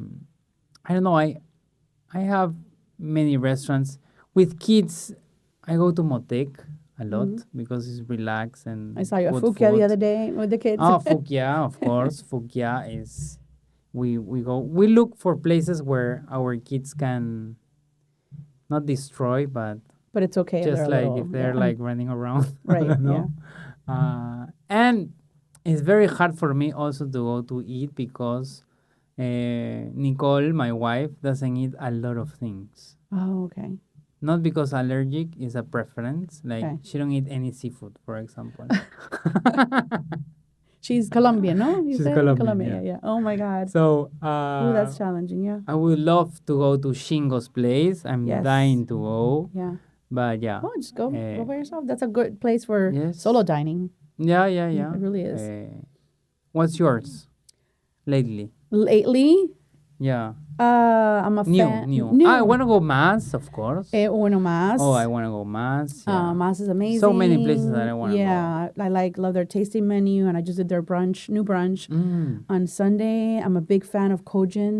don't know. I have many restaurants with kids. I go to Motec a lot because it's relaxed and I saw you at good Fukia the food. other day with the kids. Oh, Fukia, of course. Fukia is we look for places where our kids can not destroy, but But it's okay if just they're a like little, if they're yeah. like running around. Right, no? And it's very hard for me also to go to eat because Nicole, my wife, doesn't eat a lot of things. Oh, okay. Not because allergic is a preference. Like Okay. she don't eat any seafood, for example. She's Colombian, no? You She's said? Colombian, yeah. Oh my God. So Oh, that's challenging, yeah. I would love to go to Shingo's place. I'm Yes. dying to go. Yeah. But yeah. Oh, just go Eh, by yourself. That's a good place for Yes. solo dining. Yeah. It really is. What's yours lately? Lately, Yeah. I'm a fan. New. I want to go Mass, of course. Uno más. Oh, I want to go Mass. Yeah. Mas is amazing. So many places that I wanna go. Yeah, I love their tasting menu, and I just did their new brunch on Sunday. I'm a big fan of Kojin.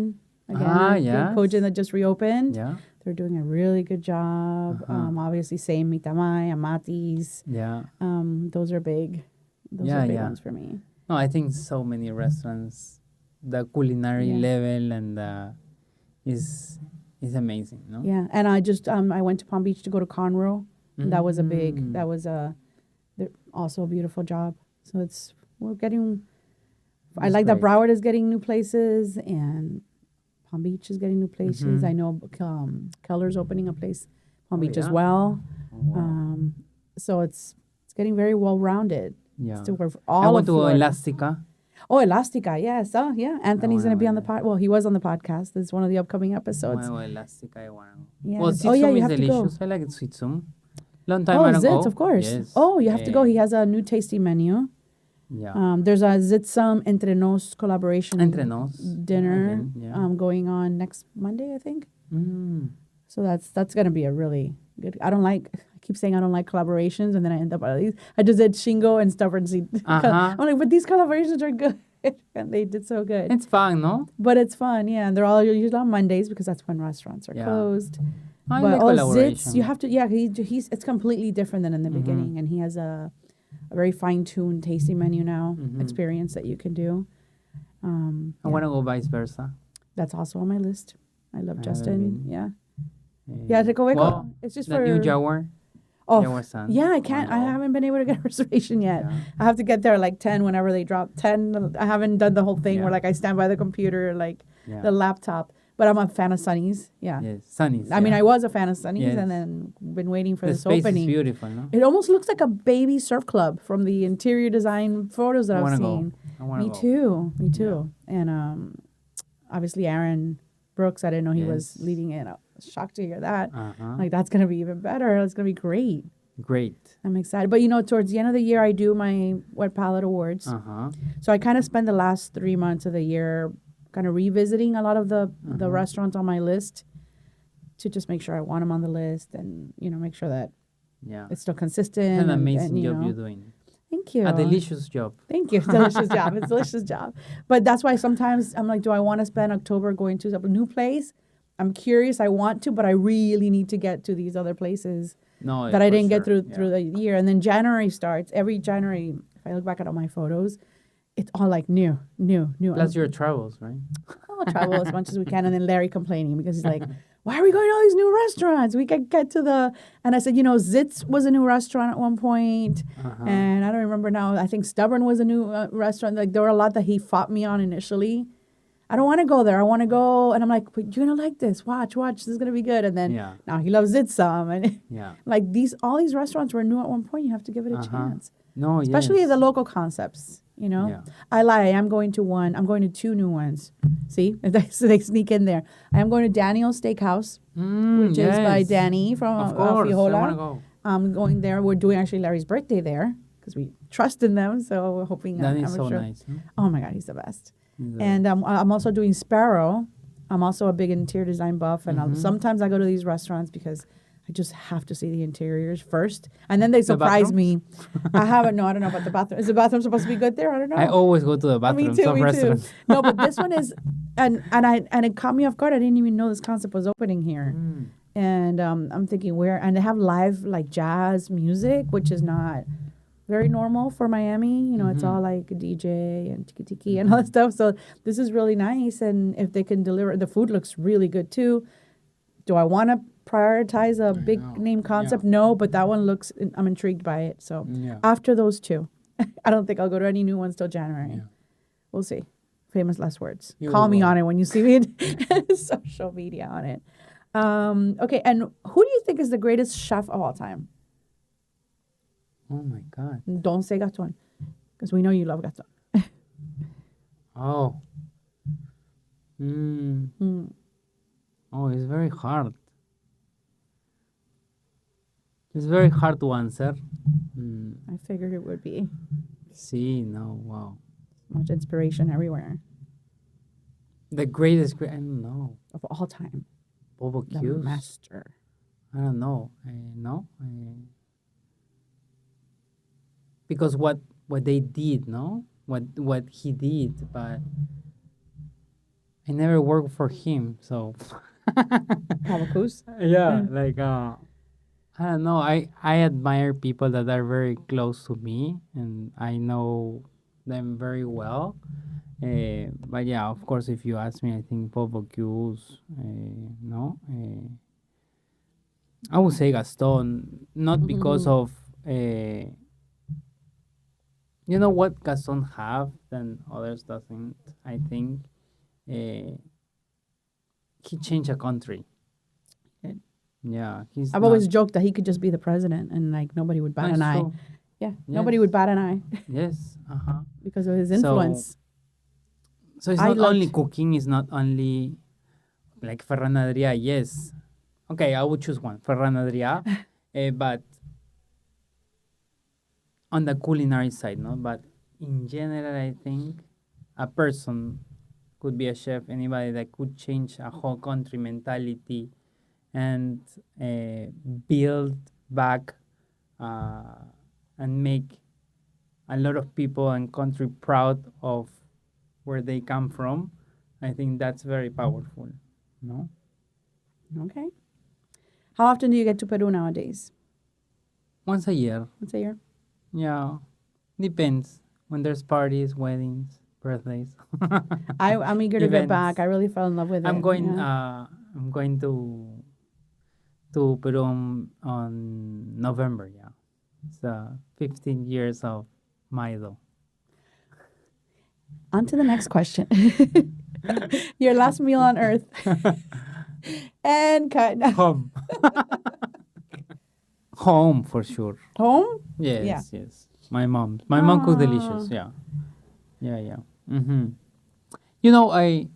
Again, yes. Kojin that just reopened. Yeah. They're doing a really good job. Obviously, same Mitamay, Amatis. Yeah. Those are big. Those Yeah, are big yeah. ones for me. No, I think so many restaurants, the culinary Yeah. level and is amazing, no? Yeah, and I just I went to Palm Beach to go to Conroe. That was a big. That was also a beautiful job. So we're getting. I That's like that great. Broward is getting new places and Palm Beach is getting new places. I know Keller's opening a place Palm Beach as yeah? well. Oh, wow. So it's getting very well rounded. Yeah. To where I all went of to Florida. Elastica. Oh, Elastica, yes. Oh, yeah. Anthony's wanna going to be on go the pod. Well, he was on the podcast. This is one of the upcoming episodes. Well, Elastica, I want to go. Yes. Well, Oh, Sitsum yeah, you is have to go. delicious. I like Sitsum. Long time Oh, I don't Zits, go. of course. Yes. Oh, you have to go. He has a new tasty menu. Yeah. There's a Zitsum Entre Nos collaboration Entre nos. dinner Again, yeah. going on next Monday, I think. Mm. So that's going to be a really good. I keep saying I don't like collaborations, and then I end up at these. I just did Shingo and Stubborn Seed. Uh-huh. I'm like, but these collaborations are good. And they did so good. It's fun, no? But it's fun, yeah. And they're all usually on Mondays because that's when restaurants are Yeah. closed. I But like Zits, collaboration. you have to, yeah. He's it's completely different than in the beginning, and he has a very fine-tuned tasting menu now, experience that you can do. I Yeah. want to go vice versa. That's also on my list. I love I haven't Justin. been. Yeah, yeah. To go Well, it's just the for new Jaguar. Oh, Jaguar Sun. yeah. I wanna can't. I go. haven't been able to get a reservation yet. Yeah. I have to get there like 10 whenever they drop 10. I haven't done the whole thing where Yeah. like I stand by the computer, like Yeah. the laptop. But I'm a fan of Sunny's. Yeah. Yes, Sunny's. I mean, yeah. I was a fan of Sunny's, Yes. and then been waiting for The this space opening. is beautiful, no? It almost looks like a baby surf club from the interior design photos that I I've wanna seen. go. I want to Me go. too. Me too. And obviously Aaron Brooks, I didn't know he was Yes. leading it. I was shocked to hear that. Uh-huh. Like that's gonna be even better. That's gonna be great. Great. I'm excited. But, you know, towards the end of the year, I do my Wet Palette Awards. Uh-huh. So I kind of spend the last 3 months of the year kind of revisiting a lot of the restaurants on my list to just make sure I want them on the list and, you know, make sure that Yeah. it's still consistent. It's an and, amazing you job know. you're doing. Thank you. A delicious job. Thank you. Delicious job. It's a delicious job. But that's why sometimes I'm like, do I want to spend October going to a new place? I'm curious. I want to, but I really need to get to these other places No, that I for didn't get sure. through the year. And then January starts. Every January, if I look back at all my photos, it's all like new. Plus your travels, right? I'll travel as much as we can. And then Larry complaining because he's like, why are we going to all these new restaurants? We can get to the... And I said, you know, Zitz was a new restaurant at one point. And I don't remember now. I think Stubborn was a new restaurant. Like, there were a lot that he fought me on initially. I don't want to go there. I want to go. And I'm like, but you're going to like this. Watch. This is going to be good. And then now he loves Zitz some. And like all these restaurants were new at one point. You have to give it a chance. No, Especially yes. the local concepts, you know. Yeah. I lie. I'm going to 2 new ones. See? So they sneak in there. I am going to Daniel's Steakhouse, which is by Danny from Of course, I want to Fiola. go. I'm going there. We're doing actually Larry's birthday there because we trust in them. So we're hoping. Danny's I'm so sure. nice. Huh? Oh my God, he's the best. He's And I'm also doing Sparrow. I'm also a big interior design buff, and sometimes I go to these restaurants because I just have to see the interiors first, and then they surprise me. I don't know about the bathroom. Is the bathroom supposed to be good there? I don't know. I always go to the Me bathrooms too. of restaurants. No, but this one is, and it caught me off guard. I didn't even know this concept was opening here, and I'm thinking and they have live like jazz music, which is not very normal for Miami. You know, it's all like a DJ and tiki and all that stuff. So this is really nice, and if they can deliver, the food looks really good too. Do I want to prioritize a big name concept? No, but that one looks, I'm intrigued by it. So after those 2, I don't think I'll go to any new ones till January. Yeah. We'll see. Famous last words. You Call me will. on it when you see me in social media on it. Okay, and who do you think is the greatest chef of all time? Oh my God. Don't say Gastón, because we know you love Gastón. Oh. Oh, it's very hard. It's very hard to answer. I figured it would be See, no, wow. much inspiration everywhere The greatest, I don't know. of all time. Bobo The Q's? master. I don't know. Because what they did, no? What he did, but I never worked for him, so Havakus. yeah, like I don't know. I admire people that are very close to me, and I know them very well. But yeah, of course, if you ask me, I think Bobo Q's, no. I would say Gaston, not because of you know what Gaston have than others doesn't. I think he changed a country. Did. Yeah, he's. I've always joked that he could just be the president and like nobody would bat an eye. True. Yeah, nobody would bat an eye Yes. because of his influence. So it's I not only loved- cooking. It's not only like Ferranaderia. Yes. Okay, I would choose one Ferranaderia, but on the culinary side, no. But in general, I think a person could be a chef. Anybody that could change a whole country mentality and build back and make a lot of people and country proud of where they come from. I think that's very powerful. No. Okay. How often do you get to Peru nowadays? Once a year. Once a year? Yeah. Depends. When there's parties, weddings, birthdays. I'm eager to get Events. back. I really fell in love with it. I'm going Yeah. I'm going to Peru on November, yeah. It's 15 years of Maido. On to the next question. Your last meal on earth. And cut. Home. Home for sure. Home? Yes, yes. My mom cooked delicious. Yeah. You know,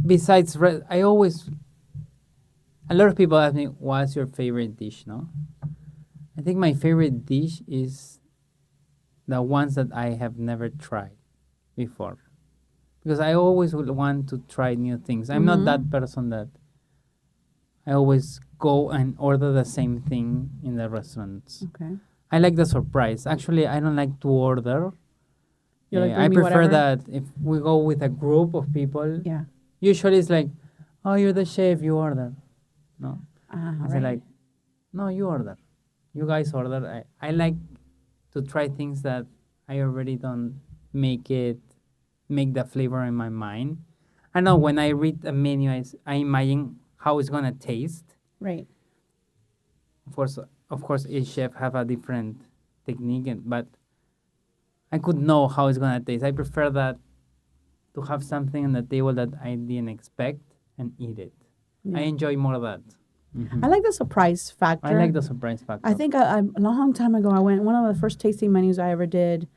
besides I always, a lot of people ask me, what's your favorite dish, no? I think my favorite dish is the ones that I have never tried before. Because I always would want to try new things. I'm not that person that I always go and order the same thing in the restaurants. Okay. I like the surprise. Actually, I don't like to order. You like I bring me prefer whatever? that if we go with a group of people, Yeah. usually it's like, oh, you're the chef, you order. No. It's Right. like, no, you order. You guys order. I like to try things that I already don't make the flavor in my mind. I know when I read a menu, I imagine how it's gonna taste. Right. Of course, each chef have a different technique, but I could know how it's gonna taste. I prefer that to have something on the table that I didn't expect and eat it. I Yeah. enjoy more of that. I like the surprise factor. I like the surprise factor. I think a long time ago, I went, one of the first tasting menus I ever did.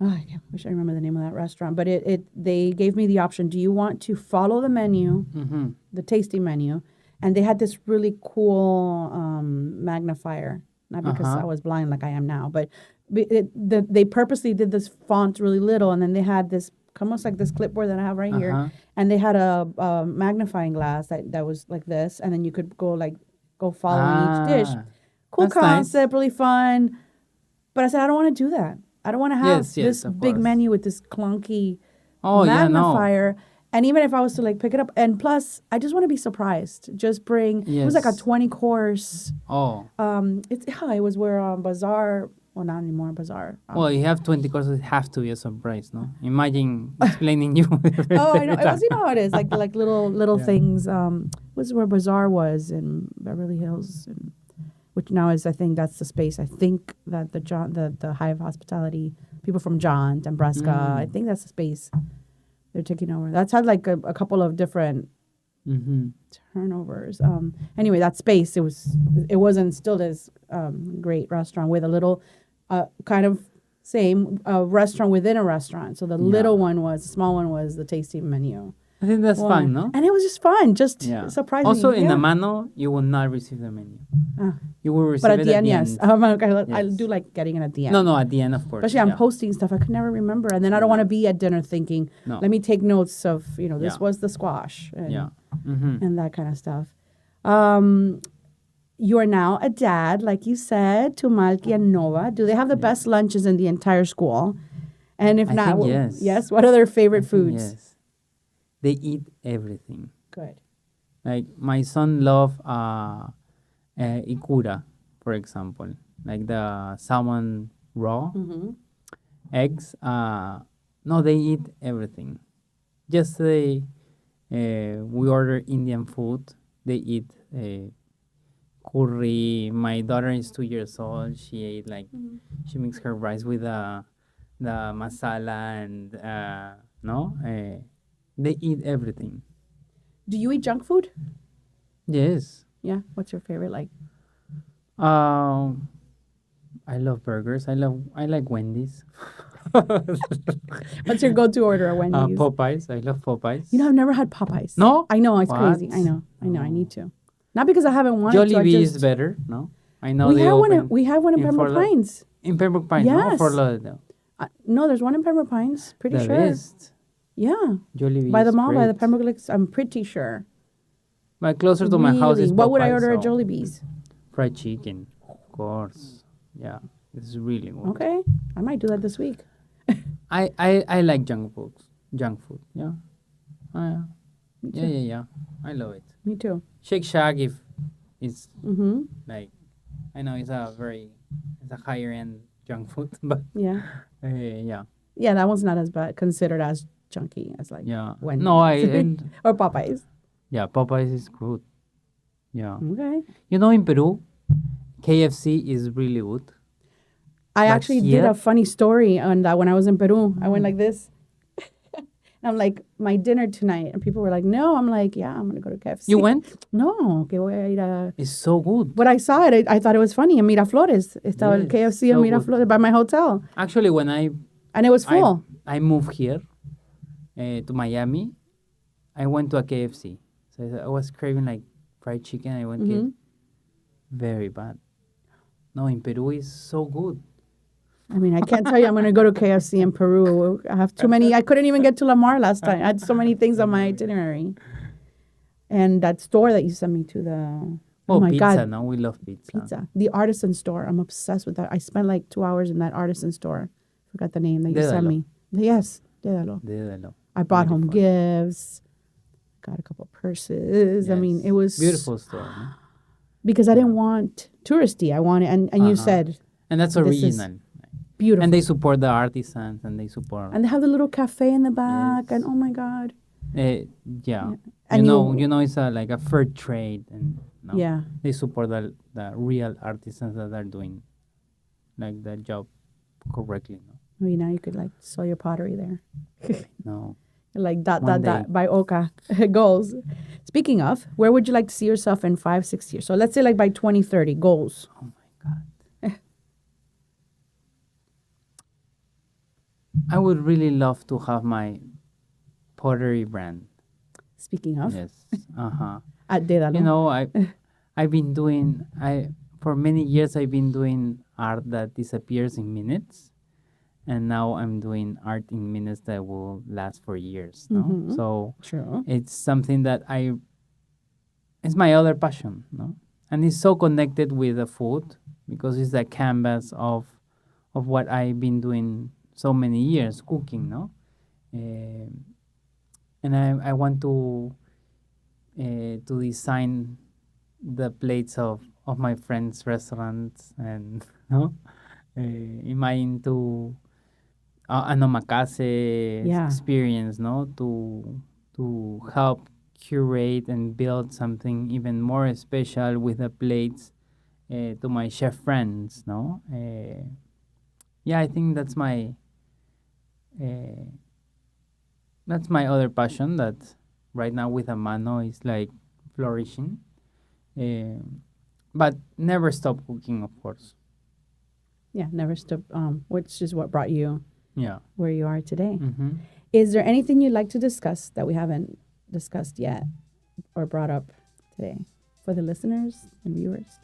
Oh, I wish I remember the name of that restaurant, but they gave me the option. Do you want to follow the menu, the tasting menu? And they had this really cool magnifier. Not because I was blind like I am now, but they purposely did this font really little, and then they had this almost like this clipboard that I have right here, and they had a magnifying glass that was like this, and then you could go following each dish. Cool that's nice. concept, really fun. But I said I don't want to do that. I don't want to have this of big course. menu with this clunky Yeah, no. magnifier. And even if I was to like pick it up, and plus, I just want to be surprised. Just bring. It was like a Yes. 20 course. Oh. It was where Bazaar. Well, not anymore Bazaar. Well, you have 20 courses. It have to be a surprise, no? Imagine explaining you. Oh, I know. It was, you know how it is, like little things. Was where Bazaar was in Beverly Hills, and which now is, I think that's the space. I think that the Hive Hospitality people from John, Nebraska. I think that's the space they're taking over. That's had like a couple of different turnovers. Anyway, that space it wasn't still this great restaurant with a little kind of same restaurant within a restaurant. So the small one was the tasting menu. I think that's fun, no? And it was just fun, just Yeah. surprising. Also, in Amano, you will not receive the menu. You will receive But it at the end, yes. I Yes. do like getting it at the end. No, at the end, of course. Especially I'm yeah. posting stuff I could never remember. And then I don't want to be at dinner thinking, No. let me take notes of, this Yeah. was the squash and, Yeah. and that kind of stuff. You are now a dad, like you said, to Malki and Nova. Do they have the best lunches in the entire school? And if I not, think yes. yes, what are their favorite foods? Yes. They eat everything. Good. Like, my son love ikura, for example. Like the salmon raw, eggs. No, they eat everything. Yesterday, we order Indian food. They eat curry. My daughter is 2 years old. She ate she makes her rice with the masala and they eat everything. Do you eat junk food? Yes. Yeah. What's your favorite? Like, I love burgers. I like Wendy's. what's your go-to order at Wendy's? Popeyes. I love Popeyes. I've never had Popeyes. No? I know, it's What? crazy. I know. I need to. Not because I haven't wanted to. I Jollibee just, is better. No, I know we they have one. open We have one in in Pembroke Fort Laud- Pines. in Pembroke Pines. No, Yes. Fort Lauderdale. No, there's one in Pembroke Pines. Pretty The sure. best. Yeah, Jollibee by the is mall, by the great. Pembroke Lakes. I'm pretty sure. But closer to my house is What would I Popeyes, order at so Jollibee's? fried chicken, of course. Yeah, it's really good. Okay, I might do that this week. I like junk food. Yeah. Me too. Yeah. I love it. Me too. Shake Shack if it's Mm-hmm. like, I know it's a higher end junk food, but Yeah. yeah. Yeah, that one's not as bad, considered as chunky as like Yeah. Wendy's. No, and or Popeyes. yeah, Popeyes is good. Yeah. Okay. In Peru, KFC is really good. I But actually did here- a funny story on that when I was in Peru. I went like this. I'm like, my dinner tonight. And people were like, no. I'm like, yeah, I'm going to go to KFC. You went? No, que voy a ir a... It's so good. But I saw it. I thought it was funny. In Miraflores. Estaba el Yes, KFC in so Miraflores by my hotel. Actually, when And it was full. I moved here to Miami, I went to a KFC. So I was craving like fried chicken. I went Mm-hmm. very bad. no, in Peru is so good. I mean, I can't tell you I'm going to go to KFC in Peru. I have too many. I couldn't even get to Lamar last time. I had so many things on my itinerary. And that store that you sent me to, Oh, my pizza, God. no? We love pizza. Pizza. The artisan store. I'm obsessed with that. I spent like 2 hours in that artisan store. Forgot the name that you sent Dédalo. me. Yes. Dédalo. Dédalo. I brought home Beautiful. gifts. Got a couple purses. I mean, Yes. it was Beautiful store, no? because I didn't want touristy. I wanted, and you Uh-huh. said And that's this is original. beautiful. And they support the artisans and they support. And they have the little cafe in the back, Yes. and oh my God. Yeah. And You know, it's like a fair trade, and no, Yeah. they support the real artisans that are doing like the job correctly. No, Maybe now you could like sell your pottery there. no. Like One day. by Oka goals. Speaking of, where would you like to see yourself in 5-6 years? So let's say like by 2030 goals. Oh my God. I would really love to have my pottery brand. Speaking of, Yes. Uh-huh. at Dédalo. You know, I've been doing for many years I've been doing art that disappears in minutes. And now I'm doing art in minutes that will last for years. No? Mhm. So True. it's something that it's my other passion, no? And it's so connected with the food because it's the canvas of what I've been doing so many years, cooking, no? And I want to design the plates of my friends' restaurants, and no, imagine to an omakase Yeah. experience, no, to help curate and build something even more special with the plates to my chef friends, no. Yeah, I think that's my other passion that right now with Amano is like flourishing. But never stop cooking, of course. Yeah, never stop. Which is what brought you Yeah. where you are today. Mm-hmm. Is there anything you'd like to discuss that we haven't discussed yet or brought up today for the listeners and viewers?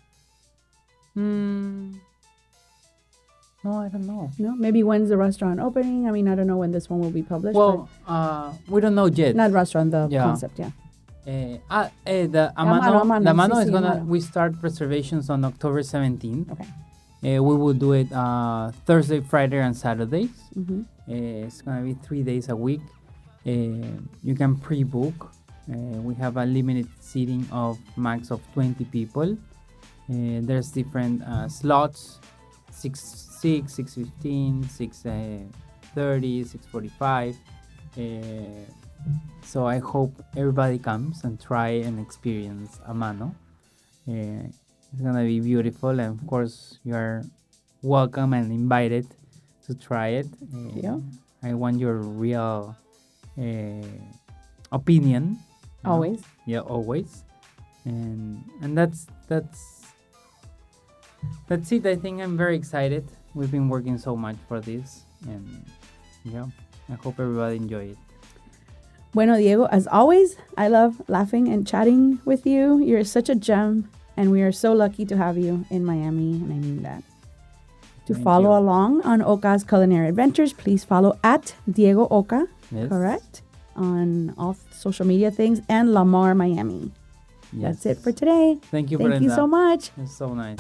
No, I don't know. No, maybe when's the restaurant opening? I mean, I don't know when this one will be published. Well, we don't know but yet. not restaurant, the Yeah. concept. Yeah. The Amano, Amano. the Amano Sí, is sí, gonna. Amano. We start reservations on October 17th. Okay. We will do it Thursday, Friday, and Saturdays. Mm-hmm. It's gonna be 3 days a week. You can pre-book. We have a limited seating of max of 20 people. There's different slots: 6:15, 6:30, 6:45. So I hope everybody comes and try and experience Amano. It's gonna be beautiful, and of course you're welcome and invited to try it. Yeah. I want your real opinion. you know? Always. Yeah, always. And that's it. I think I'm very excited. We've been working so much for this, and yeah, I hope everybody enjoy it. Bueno, Diego, as always, I love laughing and chatting with you. You're such a gem, and we are so lucky to have you in Miami, and I mean that. To Thank follow you. along on Oka's culinary adventures, please follow at Diego Oka, Yes. correct? On all social media things, and Lamar Miami. Yes. That's it for today. Thank you, Thank you Brenda. so much. It's so nice.